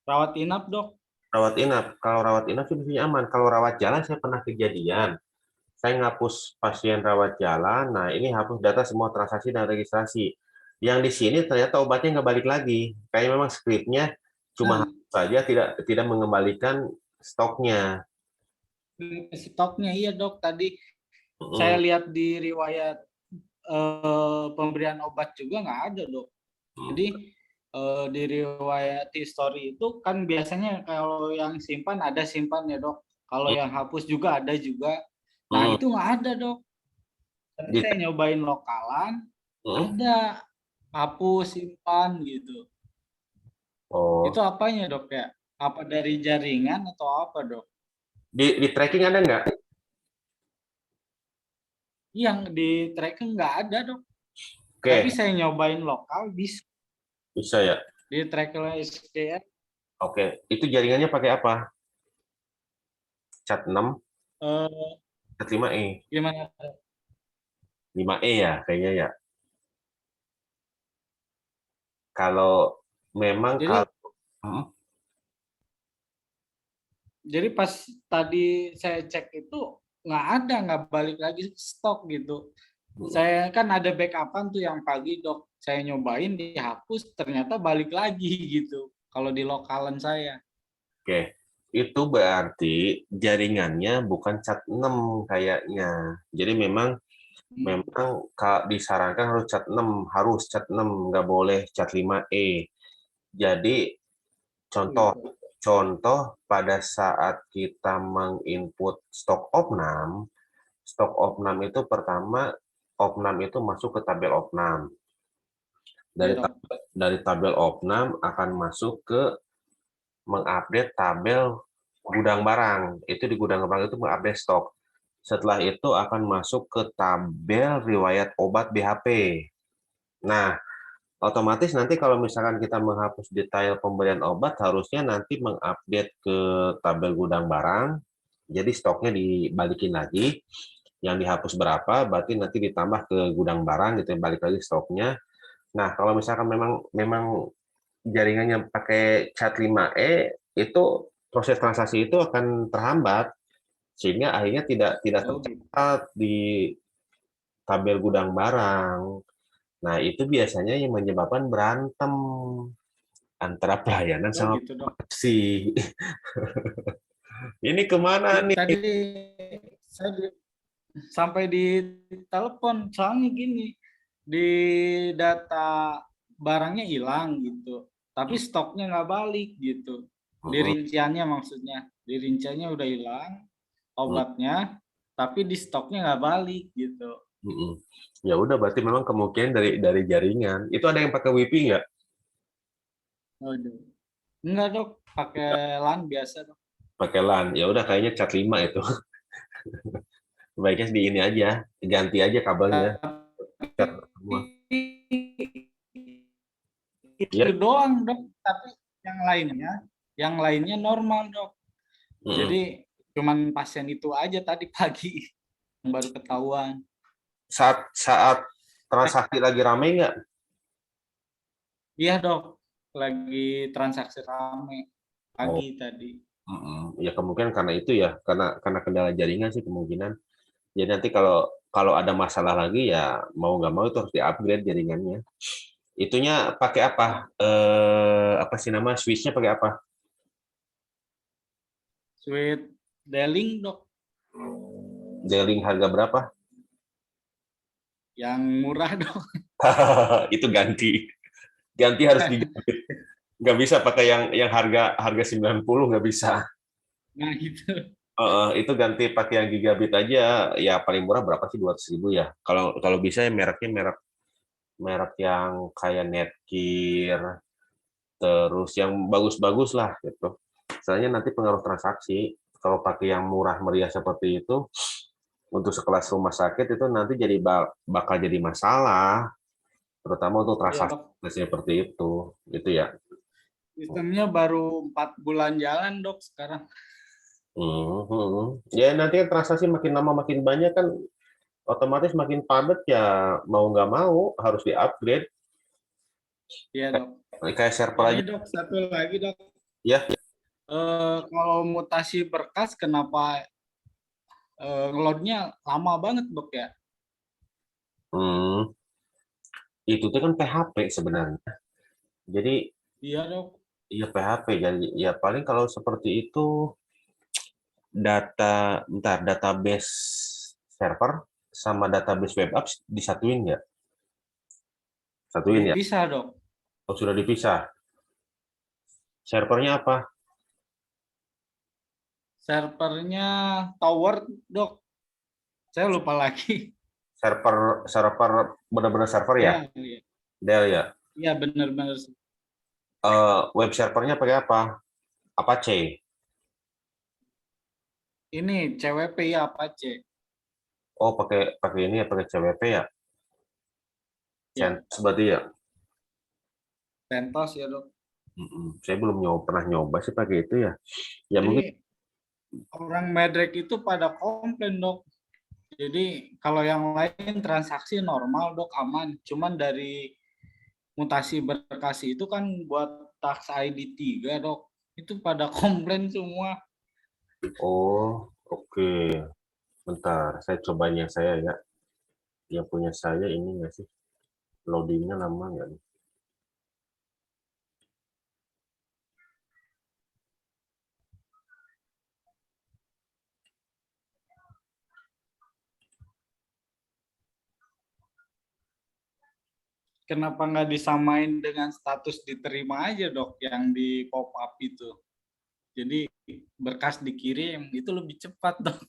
Rawat inap, Dok. Rawat inap. Kalau rawat inap sih biasanya aman. Kalau rawat jalan saya pernah kejadian. Saya ngapus pasien rawat jalan. Nah, ini hapus data semua transaksi dan registrasi. Yang di sini ternyata obatnya nggak balik lagi. Kayak memang skripnya cuma hapus saja, tidak mengembalikan stoknya. Stoknya iya, Dok. Tadi saya lihat di riwayat pemberian obat juga nggak ada, Dok. Jadi di riwayat history itu kan biasanya kalau yang simpan ada simpan ya, Dok. Kalau yang hapus juga ada juga. Nah, itu nggak ada, Dok. Tapi saya nyobain lokalan, ada hapus simpan gitu. Oh. Itu apanya, Dok, ya? Apa dari jaringan atau apa, Dok? Di tracking ada nggak? Yang di tracking nggak ada, Dok. Oke. Tapi saya nyobain lokal bisa. Bisa ya? Di tracker SDN. Oke. Itu jaringannya pakai apa? Cat 6? Cat 5E? Gimana? 5E ya kayaknya ya. Kalau memang jadi pas tadi saya cek itu nggak balik lagi stok gitu. Saya kan ada backupan tuh yang pagi, Dok. Saya nyobain dihapus, ternyata balik lagi gitu. Kalau di lokalan saya. Oke. Itu berarti jaringannya bukan cat 6 kayaknya. Jadi memang disarankan harus cat 6, nggak boleh cat 5E. Jadi contoh pada saat kita menginput stok opnam itu pertama opnam itu masuk ke tabel opnam. Dari tabel opnam akan masuk ke mengupdate tabel gudang barang. Itu di gudang barang itu mengupdate stok. Setelah itu akan masuk ke tabel riwayat obat BHP. Nah, otomatis nanti kalau misalkan kita menghapus detail pemberian obat, harusnya nanti mengupdate ke tabel gudang barang. Jadi stoknya dibalikin lagi. Yang dihapus berapa, berarti nanti ditambah ke gudang barang, gitu, balik lagi stoknya. Nah, kalau misalkan memang jaringannya pakai cat 5E, itu proses transaksi itu akan terhambat, sehingga akhirnya tidak tercatat di tabel gudang barang. Nah, itu biasanya yang menyebabkan berantem antara pelayanan sama produksi. Ini kemana nih? Tadi saya sampai di telepon, soalnya gini, di data barangnya hilang gitu, tapi stoknya nggak balik gitu. Di rinciannya maksudnya, di rinciannya udah hilang obatnya, tapi di stoknya nggak balik gitu. Ya udah, berarti memang kemungkinan dari jaringan. Itu ada yang pakai WiFi nggak? Enggak, Dok, pakai LAN biasa, Dok. Pakai LAN. Ya udah, kayaknya cat 5 itu. Baiknya di ini aja, ganti aja kabelnya. Itu doang, Dok, tapi yang lainnya normal, Dok. Jadi cuman pasien itu aja tadi pagi yang baru ketahuan. Saat transaksi lagi rame nggak? Iya, Dok, lagi transaksi rame pagi tadi. Ya kemungkinan karena itu ya, karena kendala jaringan sih kemungkinan. Jadi nanti kalau ada masalah lagi ya mau nggak mau itu harus di-upgrade jaringannya. Itunya pakai apa? Apa sih nama switch-nya pakai apa? Switch D-Link, Dok. D-Link harga berapa? Yang murah, Dok. Itu ganti harus diganti. Nggak bisa pakai yang harga 90, nggak bisa. Nah, gitu. Itu ganti pakai yang gigabit aja, ya paling murah berapa sih, 200.000 ya. Kalau kalau bisa ya mereknya merek merek yang kayak Netgear, terus yang bagus-bagus lah gitu. Soalnya nanti pengaruh transaksi. Kalau pakai yang murah meriah seperti itu, untuk sekelas rumah sakit itu nanti jadi bakal jadi masalah, terutama untuk Iya transaksi dok, seperti itu, gitu ya. sistemnya baru 4 bulan jalan dok sekarang. Ya nanti kan transaksi makin lama makin banyak kan, otomatis makin padat ya, mau nggak mau harus di-upgrade. Iya dok. Kayak server Ini aja dok, satu lagi dok. ya. Kalau mutasi berkas kenapa ngeloadnya lama banget dok ya? Hmm, itu tuh kan PHP sebenarnya. Jadi Iya dok. ya PHP, jadi ya paling kalau seperti itu database server sama database web apps disatuin nggak? Satuin ya? Bisa dok. Oh, sudah dipisah. Servernya apa? Servernya tower dok. Saya lupa lagi. Server server benar-benar server ya? Iya, iya. Dell ya. Iya benar-benar. Web servernya pakai apa? Apache. Ini CWP ya Apache. Oh, pakai pakai ini ya, pakai CWP ya. Ya. CentOS berarti ya. CentOS ya dok. Saya belum pernah nyoba sih pakai itu ya. Ya mungkin. Jadi orang Medrek itu pada komplain dok. Jadi kalau yang lain transaksi normal dok, aman. Cuman dari mutasi berkas itu kan buat tax ID 3 dok. Itu pada komplain semua. Oh, oke. Bentar, saya cobain yang saya ya. Yang punya saya ini nggak sih? Loadingnya lama nggak nih? Kenapa nggak disamain dengan status diterima aja dok yang di pop up itu? Jadi berkas dikirim itu lebih cepat dok.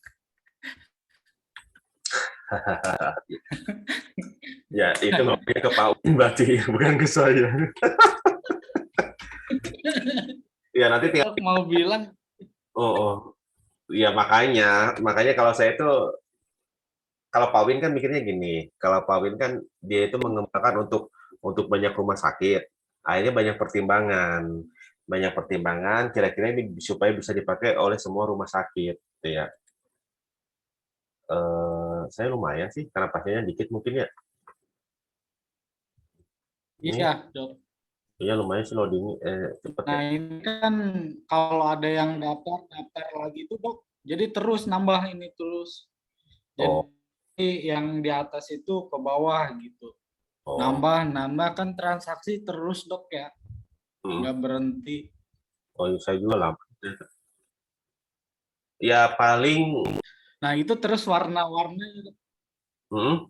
Ya, itu ngomongnya ke Pak Un berarti, bukan ke saya. Ya, nanti tinggal. Dok mau bilang Oh. Ya makanya kalau saya itu, kalau Pak Win kan mikirnya gini, kalau Pak Win kan dia itu mengembangkan untuk banyak rumah sakit. Akhirnya banyak pertimbangan kira-kira ini supaya bisa dipakai oleh semua rumah sakit, gitu ya. Saya lumayan sih karena pasiennya dikit mungkin ya. Ini iya dok. ya lumayan sih loading cepet ya. Nah ini kan kalau ada yang daftar lagi itu dok, jadi terus nambah ini terus. Oh, Jadi yang di atas itu ke bawah gitu. oh. Nambah kan transaksi terus dok ya, nggak berhenti. Oh, saya juga lama. Ya paling. Nah itu terus warna-warna. Hmm,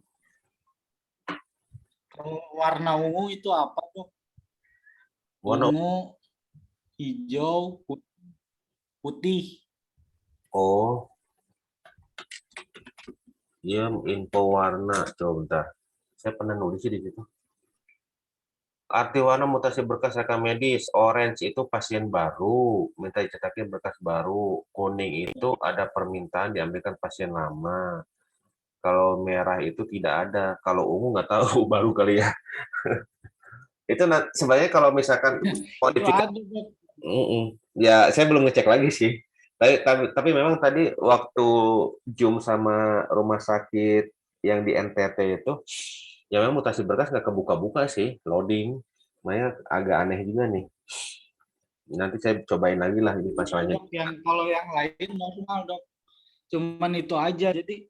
Kalau warna ungu itu apa dok? warna. Ungu, hijau, putih. Oh, dia info warna. Coba bentar. Saya pernah nulis sih di situ. Arti warna mutasi berkas rekam medis. Orange itu pasien baru, minta dicetakin berkas baru. Kuning itu ada permintaan diambilkan pasien lama. Kalau merah itu tidak ada. Kalau ungu nggak tahu, baru kali ya. Itu sebenarnya kalau misalkan Itu modifikasi. ada dok. Ya, saya belum ngecek lagi sih. Tapi memang tadi waktu Zoom sama rumah sakit yang di NTT itu, ya memang mutasi berkas nggak kebuka-buka sih, loading. Makanya agak aneh juga nih. Nanti saya cobain lagi lah ini masalahnya. Dok, yang kalau yang lain normal dok. Cuman itu aja. Jadi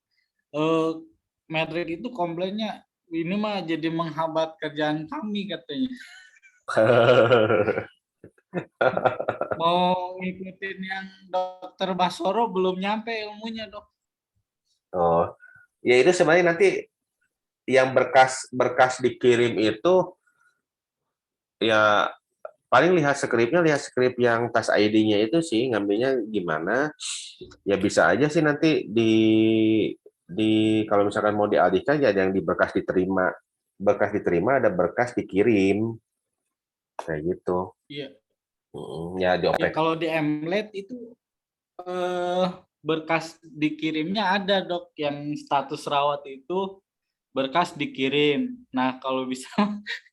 Medrek itu komplainnya ini mah jadi menghambat kerjaan kami katanya. Mau ngikutin yang dokter Basoro belum nyampe ilmunya dok. Oh, ya itu sebenarnya nanti yang berkas dikirim itu ya paling lihat skrip yang tas ID-nya itu sih, ngambilnya gimana. Ya bisa aja sih nanti kalau misalkan mau dialihkan ya ada yang di berkas diterima ada berkas dikirim kayak gitu. Iya. Ya Ya, diopek. kalau di Mlet itu berkas dikirimnya ada dok, yang status rawat itu berkas dikirim. Nah kalau bisa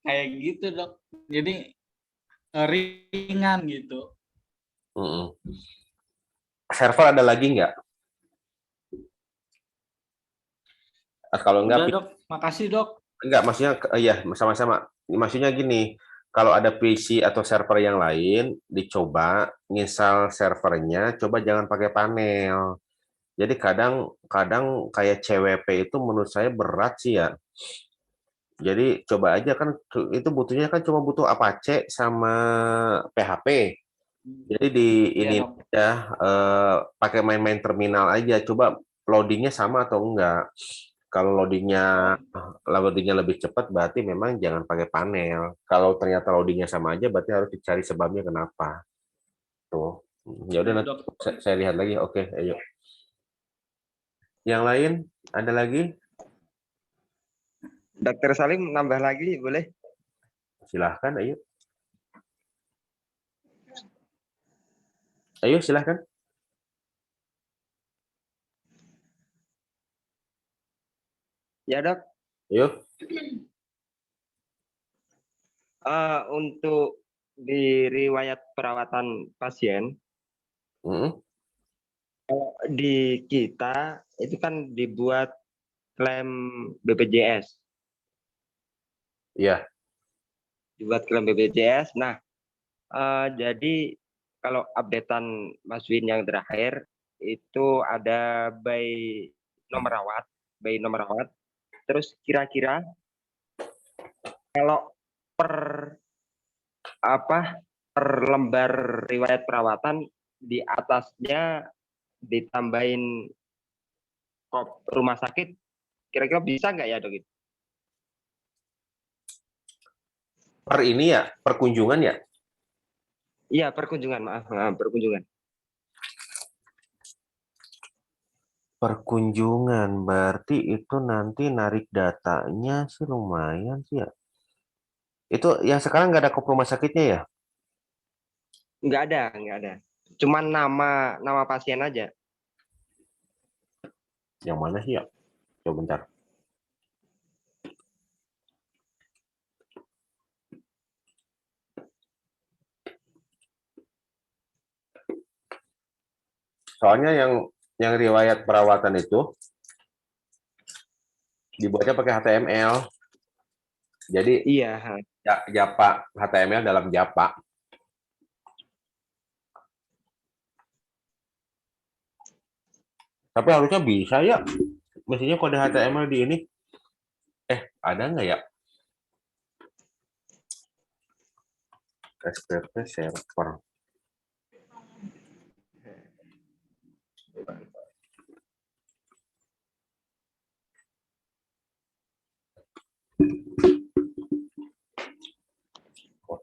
kayak gitu dok, jadi ringan gitu. Server ada lagi nggak? Kalau Udah nggak, dok, makasih dok. enggak, maksudnya ya sama-sama. Maksudnya gini, kalau ada PC atau server yang lain, dicoba nginstal servernya, coba jangan pakai panel. Jadi kadang kayak CWP itu menurut saya berat sih ya. Jadi coba aja kan itu butuhnya kan cuma butuh Apache sama PHP. Jadi di Iya ini dok. ya pakai main-main terminal aja. Coba loadingnya sama atau enggak. Kalau loadingnya lebih cepat berarti memang jangan pakai panel. Kalau ternyata loadingnya sama aja berarti harus dicari sebabnya kenapa. Tuh. Ya udah Iya nanti dok. saya lihat lagi. Oke, ayo. Yang lain ada lagi? Dokter Salim nambah lagi boleh? Silahkan, ayo. Ayo silahkan. Ya dok. Ayo. Untuk di riwayat perawatan pasien di kita itu kan dibuat klaim BPJS. Iya. Dibuat klaim BPJS. Nah, jadi kalau updatean Mas Win yang terakhir itu ada by nomor rawat. Terus kira-kira kalau per lembar riwayat perawatan di atasnya ditambahin kop rumah sakit, kira-kira bisa nggak ya dok? Per ini ya, perkunjungan ya? Iya perkunjungan, maaf perkunjungan. Perkunjungan berarti itu nanti narik datanya sih lumayan sih ya. Itu yang sekarang nggak ada kop rumah sakitnya ya? Nggak ada. Cuman nama pasien aja. Yang mana sih ya? Coba bentar. Soalnya yang riwayat perawatan itu dibuatnya pakai HTML. Jadi Iya. Japa HTML dalam Japa. Tapi harusnya bisa ya. Mestinya kode HTML di ini. Ada nggak ya? SPP server.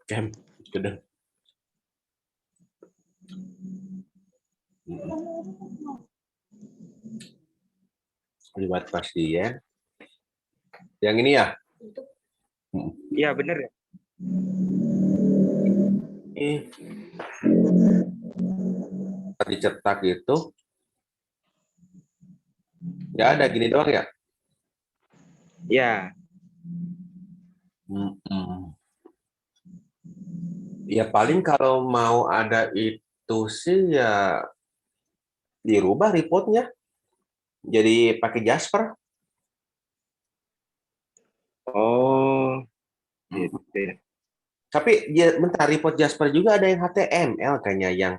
Camp sudah. Liwat pasien. Yang ini ya? Iya bener ya. Ini dicetak itu. Ya ada gini doang ya? Ya. Ya paling kalau mau ada itu sih ya dirubah reportnya jadi pakai Jasper. Oh. Gitu. Tapi ya bentar, report Jasper juga ada yang HTML kayaknya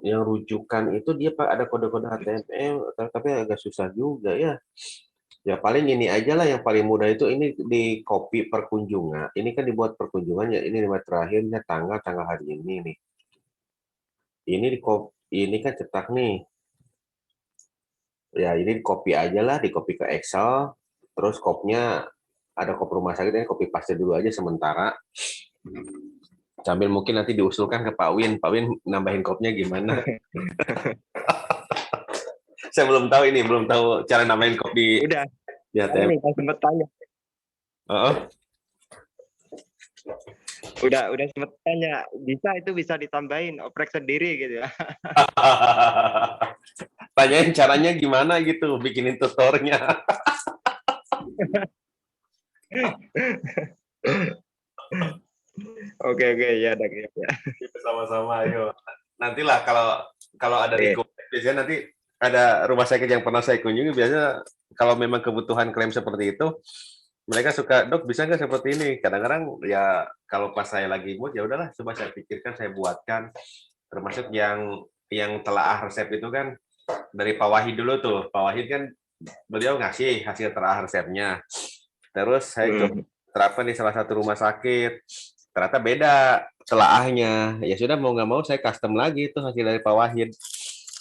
yang rujukan itu dia ada kode-kode HTML tapi agak susah juga ya. Ya paling ini aja lah yang paling mudah itu ini di copy perkunjungan. Ini kan dibuat perkunjungan ya, ini lewat terakhirnya tanggal hari ini nih. Ini ini kan cetak nih. Ya ini di copy aja lah, di copy ke Excel. Terus kopnya ada kop rumah sakit ini copy paste dulu aja sementara. Sambil mungkin nanti diusulkan ke Pak Win. Pak Win nambahin kopnya gimana? Saya belum tahu ini, belum tahu cara nambahin kop di Udah, ATM. nih sempat tanya. Oh. Udah sempat tanya, bisa ditambahin oprek sendiri gitu ya. Tanyain caranya gimana gitu, bikinin tutornya. Oke, ya, Dak, ya. Sama-sama, ayo. Nantilah kalau ada Oke. request, biasanya nanti ada rumah sakit yang pernah saya kunjungi, biasanya kalau memang kebutuhan klaim seperti itu, mereka suka, dok bisa nggak seperti ini? Kadang-kadang ya kalau pas saya lagi mood ya udahlah, coba saya pikirkan, saya buatkan. Termasuk yang telaah resep itu kan dari Pak Wahid dulu tuh. Pak Wahid kan beliau ngasih hasil telaah resepnya. Terus saya coba terapkan di salah satu rumah sakit. Ternyata beda telaahnya. Ya sudah mau nggak mau saya custom lagi tuh hasil dari Pak Wahid.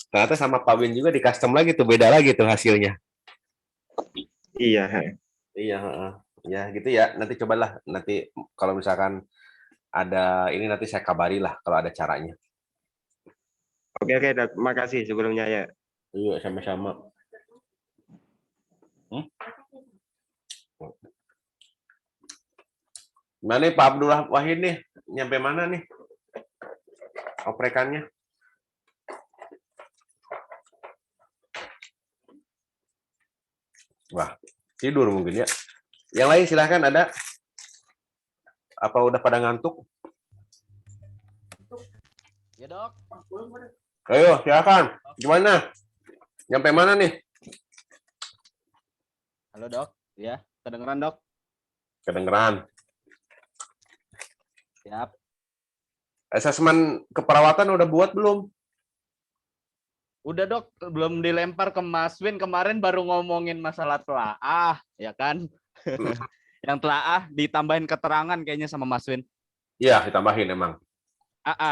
Ternyata sama Pak Win juga di custom lagi tuh, beda lagi tuh hasilnya. Iya. Iya, ya gitu ya. Nanti cobalah nanti kalau misalkan ada ini nanti saya kabari lah kalau ada caranya. Oke, Dak. Makasih sebelumnya ya. Iya, sama-sama. Mana nih Pak Abdullah Wahid nih? Nyampe mana nih? Oprekannya? Wah, tidur mungkin ya. Yang lain silahkan ada. Apa udah pada ngantuk? Ya, Dok. Ayo, silakan. Gimana? Nyampe mana nih? Halo, Dok. Ya, kedengeran, Dok? Kedengeran. Siap. Asesmen keperawatan udah buat belum? Udah dok, belum dilempar ke Mas Win, kemarin baru ngomongin masalah telaah, ya kan? Yang telaah ditambahin keterangan kayaknya sama Mas Win. Iya, ditambahin emang.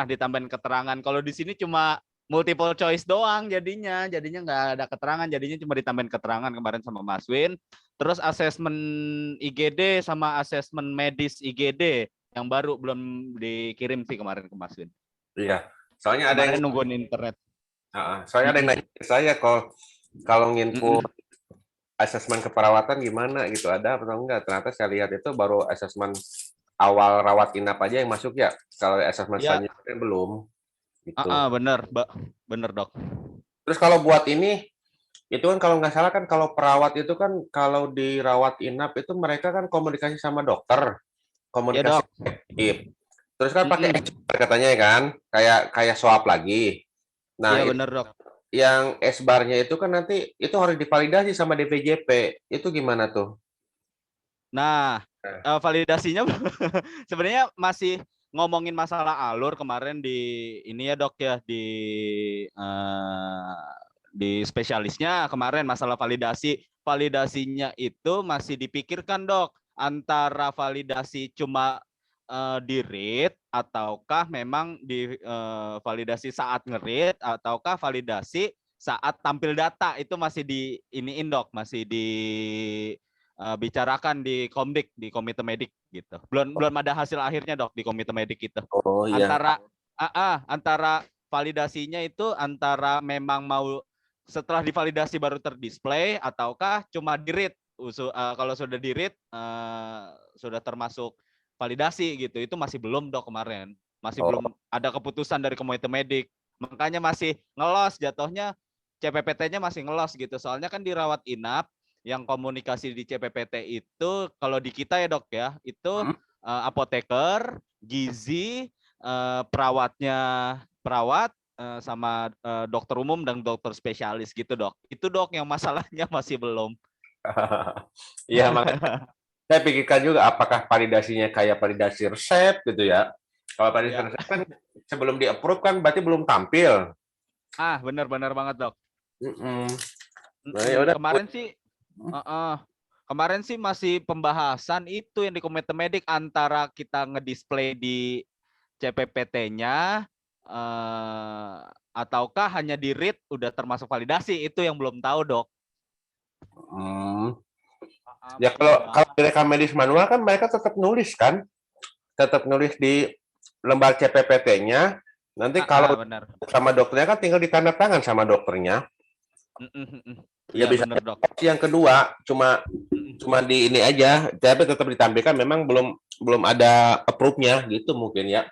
Ditambahin keterangan. Kalau di sini cuma multiple choice doang jadinya nggak ada keterangan, jadinya cuma ditambahin keterangan kemarin sama Mas Win. Terus asesmen IGD sama asesmen medis IGD yang baru belum dikirim sih kemarin ke Mas Win. Iya, soalnya ada Kemarin yang nungguin internet. Soalnya ada yang nanya ke saya kalau nginput asesmen keperawatan gimana gitu, ada atau enggak? Ternyata saya lihat itu baru asesmen awal rawat inap aja yang masuk ya. Kalau asesmen Ya. selanjutnya belum. Gitu. Bener dok. Terus kalau buat ini itu kan kalau nggak salah kan kalau perawat itu kan kalau di rawat inap itu mereka kan komunikasi sama dokter, komunikasi aktif. Terus kan pakai katanya kan kayak swab lagi. Nah, iya bener dok. Yang S-bar-nya itu kan nanti itu harus divalidasi sama DPJP. Itu gimana tuh? Nah, validasinya sebenarnya masih ngomongin masalah alur kemarin di ini ya dok ya di spesialisnya kemarin masalah validasi. Validasinya itu masih dipikirkan dok antara validasi cuma di read ataukah memang di validasi saat nge-read ataukah validasi saat tampil data itu masih di iniin dok, masih di bicarakan di Komdik, di komite medik gitu. Belum ada hasil akhirnya dok di komite medik itu. Oh iya. Antara validasinya itu antara memang mau setelah divalidasi baru terdisplay ataukah cuma di-read. Kalau sudah di-read sudah termasuk validasi gitu. Itu masih belum dok kemarin. Masih belum ada keputusan dari komite medik. Makanya masih ngelos jatuhnya, CPPT-nya masih ngelos gitu. Soalnya kan dirawat inap yang komunikasi di CPPT itu kalau di kita ya dok ya, itu apoteker, gizi, perawat sama dokter umum dan dokter spesialis gitu dok. Itu dok yang masalahnya masih belum. Iya, makanya saya pikirkan juga apakah validasinya kayak validasi resep gitu ya. Kalau validasi resep kan sebelum di-approve kan berarti belum tampil. Benar banget dok. Nah, yaudah. Kemarin sih masih pembahasan itu yang di komite medik antara kita ngedisplay di CPPT-nya ataukah hanya di read udah termasuk validasi, itu yang belum tahu dok. Ya kalau rekam medis manual kan mereka tetap nulis kan. tetap nulis di lembar CPPT-nya. Nanti kalau benar. sama dokternya kan tinggal ditanda tangan sama dokternya. Ya Iya bisa. benar, Dok. Opsi yang kedua cuma di ini aja, tapi tetap ditampilkan memang belum ada approve-nya gitu mungkin ya.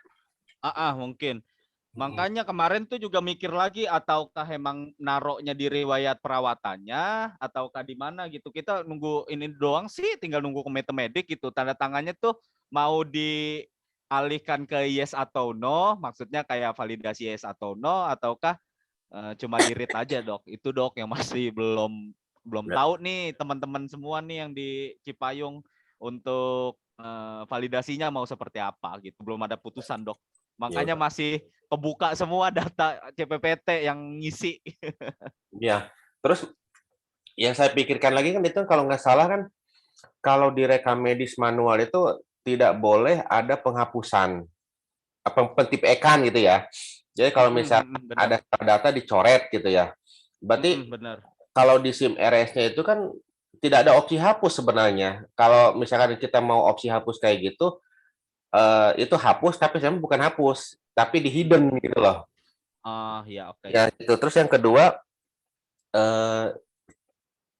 Mungkin. Makanya kemarin tuh juga mikir lagi, ataukah emang naroknya di riwayat perawatannya ataukah di mana gitu. Kita nunggu ini doang sih, tinggal nunggu komite medik gitu. Tanda tangannya tuh mau dialihkan ke yes atau no, maksudnya kayak validasi yes atau no, ataukah cuma di-read aja, Dok. Itu, Dok, yang masih belum Ya. tahu nih teman-teman semua nih yang di Cipayung untuk validasinya mau seperti apa gitu. Belum ada putusan, Dok. Makanya masih kebuka semua data CPPT yang ngisi. Ya, terus yang saya pikirkan lagi kan itu kalau nggak salah kan kalau di rekam medis manual itu tidak boleh ada penghapusan pentipekan gitu ya. Jadi kalau misalnya ada data dicoret gitu ya. Berarti Benar. kalau di SIM RS-nya itu kan tidak ada opsi hapus sebenarnya. Kalau misalkan kita mau opsi hapus kayak gitu, itu hapus tapi sebenarnya bukan hapus, tapi di hidden gitu loh. Ya oke. Ya itu. Terus yang kedua,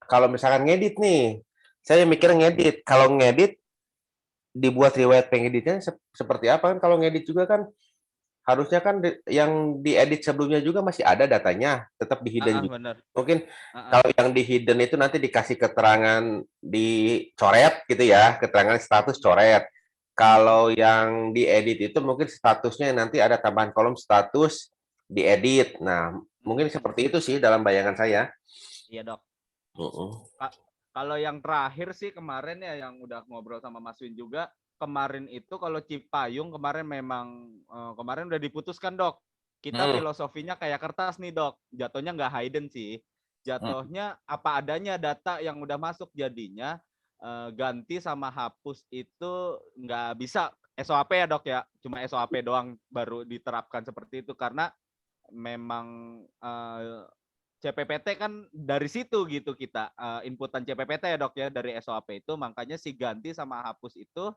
kalau misalkan ngedit nih, saya mikir ngedit. Kalau ngedit dibuat riwayat pengeditnya seperti apa kan? Kalau ngedit juga kan harusnya kan yang diedit sebelumnya juga masih ada datanya, tetap di hidden juga. Benar. Mungkin kalau yang di hidden itu nanti dikasih keterangan dicoret gitu ya, keterangan status coret. Kalau yang diedit itu mungkin statusnya nanti ada tambahan kolom status diedit. Nah, mungkin seperti itu sih dalam bayangan saya. Iya, Dok. Kalau yang terakhir sih kemarin ya yang udah ngobrol sama Mas Win juga, kemarin itu kalau Cipayung kemarin memang kemarin udah diputuskan, Dok. Kita filosofinya kayak kertas nih, Dok. Jatuhnya nggak hidden sih. Jatuhnya apa adanya data yang udah masuk, jadinya ganti sama hapus itu nggak bisa SOP ya, Dok ya. Cuma SOP doang baru diterapkan seperti itu karena memang CPPT kan dari situ gitu kita inputan CPPT ya, Dok ya, dari SOP itu. Makanya si ganti sama hapus itu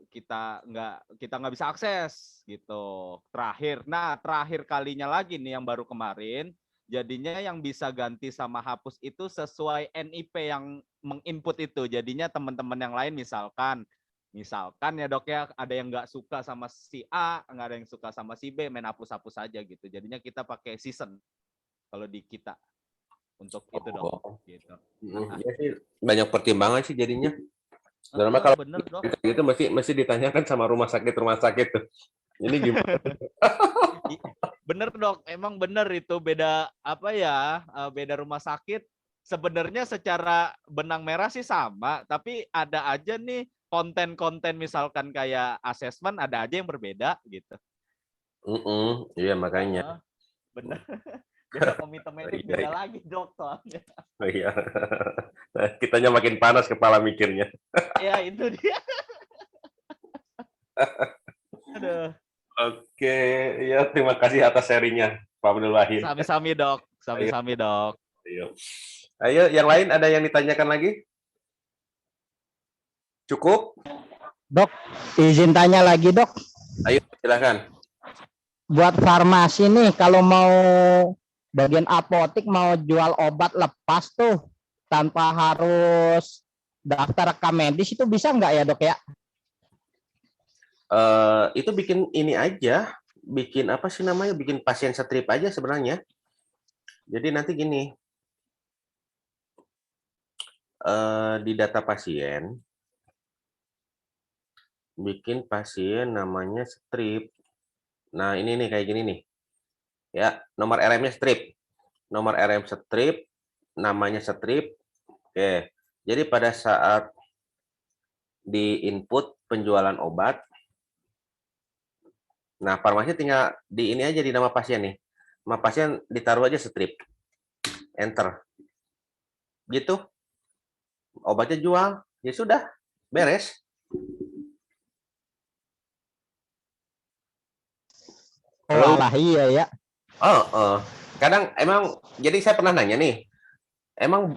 kita nggak bisa akses gitu. Terakhir kalinya lagi nih yang baru kemarin, jadinya yang bisa ganti sama hapus itu sesuai NIP yang menginput itu. Jadinya teman-teman yang lain misalkan ya, Dok ya, ada yang nggak suka sama si A, nggak ada yang suka sama si B, main hapus-hapus aja gitu. Jadinya kita pakai season kalau di kita untuk itu, Dok. Gitu. Ya sih, banyak pertimbangan sih jadinya. Karena kalau bener, Dok. Itu mesti ditanyakan sama rumah sakit tuh. Ini gimana? Bener, Dok. Emang bener itu beda apa ya? Beda rumah sakit. Sebenarnya secara benang merah sih sama, tapi ada aja nih konten-konten misalkan kayak asesmen ada aja yang berbeda gitu. Iya makanya. Bener. Beda komite medik beda lagi, Dok, soalnya. Iya. Kitanya makin panas kepala mikirnya. Ya itu dia. Aduh. Oke, ya terima kasih atas sharingnya, Pak Abdul Wahid. Sami-sami, Dok. Sami-sami, Dok. Ayo, yang lain ada yang ditanyakan lagi? Cukup? Dok, izin tanya lagi, Dok. Ayo, silakan. Buat farmasi nih, kalau mau bagian apotik mau jual obat lepas tuh tanpa harus daftar rekam medis, itu bisa nggak ya, Dok ya? Itu bikin ini aja, bikin apa sih namanya, bikin pasien strip aja sebenarnya. Jadi nanti gini, di data pasien, bikin pasien namanya strip. Nah ini nih kayak gini nih, ya nomor RM-nya strip, nomor RM strip, namanya strip. Oke, jadi pada saat di input penjualan obat, nah farmasi tinggal di ini aja di nama pasien nih, nama pasien ditaruh aja strip, enter, gitu, obatnya jual, ya sudah, beres. Oh, alah, iya ya. Kadang emang, jadi saya pernah nanya nih, emang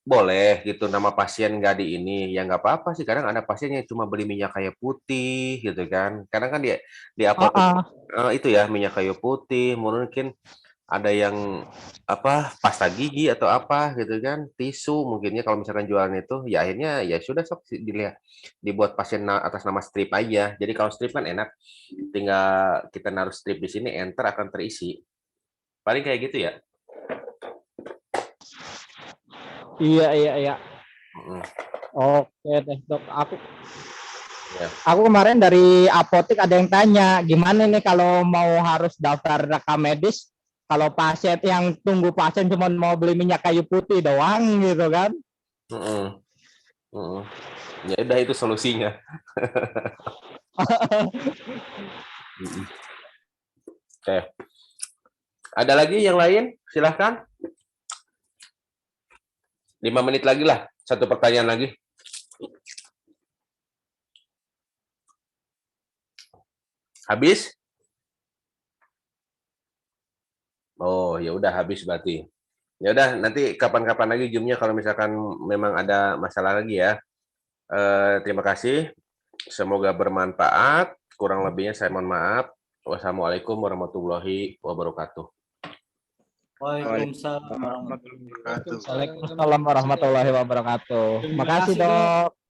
boleh gitu nama pasien nggak di ini, ya nggak apa-apa sih. Kadang ada pasien yang cuma beli minyak kayu putih gitu kan. Kadang kan di apotek itu ya minyak kayu putih, mungkin ada yang apa pasta gigi atau apa gitu kan, tisu mungkinnya kalau misalkan jualan itu, ya akhirnya ya sudah sok dilihat dibuat pasien atas nama strip aja. Jadi kalau strip kan enak, tinggal kita naruh strip di sini, enter akan terisi. Paling kayak gitu ya. Iya. Mm, Oke deh dok, ya. aku kemarin dari apotek ada yang tanya gimana nih kalau mau harus daftar rekam medis kalau pasien yang tunggu pasien cuma mau beli minyak kayu putih doang gitu kan. Mm-mm. Mm-mm. Ya udah itu solusinya. Mm-mm. Oke. Ada lagi yang lain? Silahkan. 5 menit lagi lah. Satu pertanyaan lagi. Habis? Oh, ya udah habis berarti. Ya udah nanti kapan-kapan lagi Zoom-nya kalau misalkan memang ada masalah lagi ya. Terima kasih. Semoga bermanfaat. Kurang lebihnya saya mohon maaf. Wassalamualaikum warahmatullahi wabarakatuh. Waalaikumsalam warahmatullahi wabarakatuh. Waalaikumsalam warahmatullahi wabarakatuh. Makasih dok.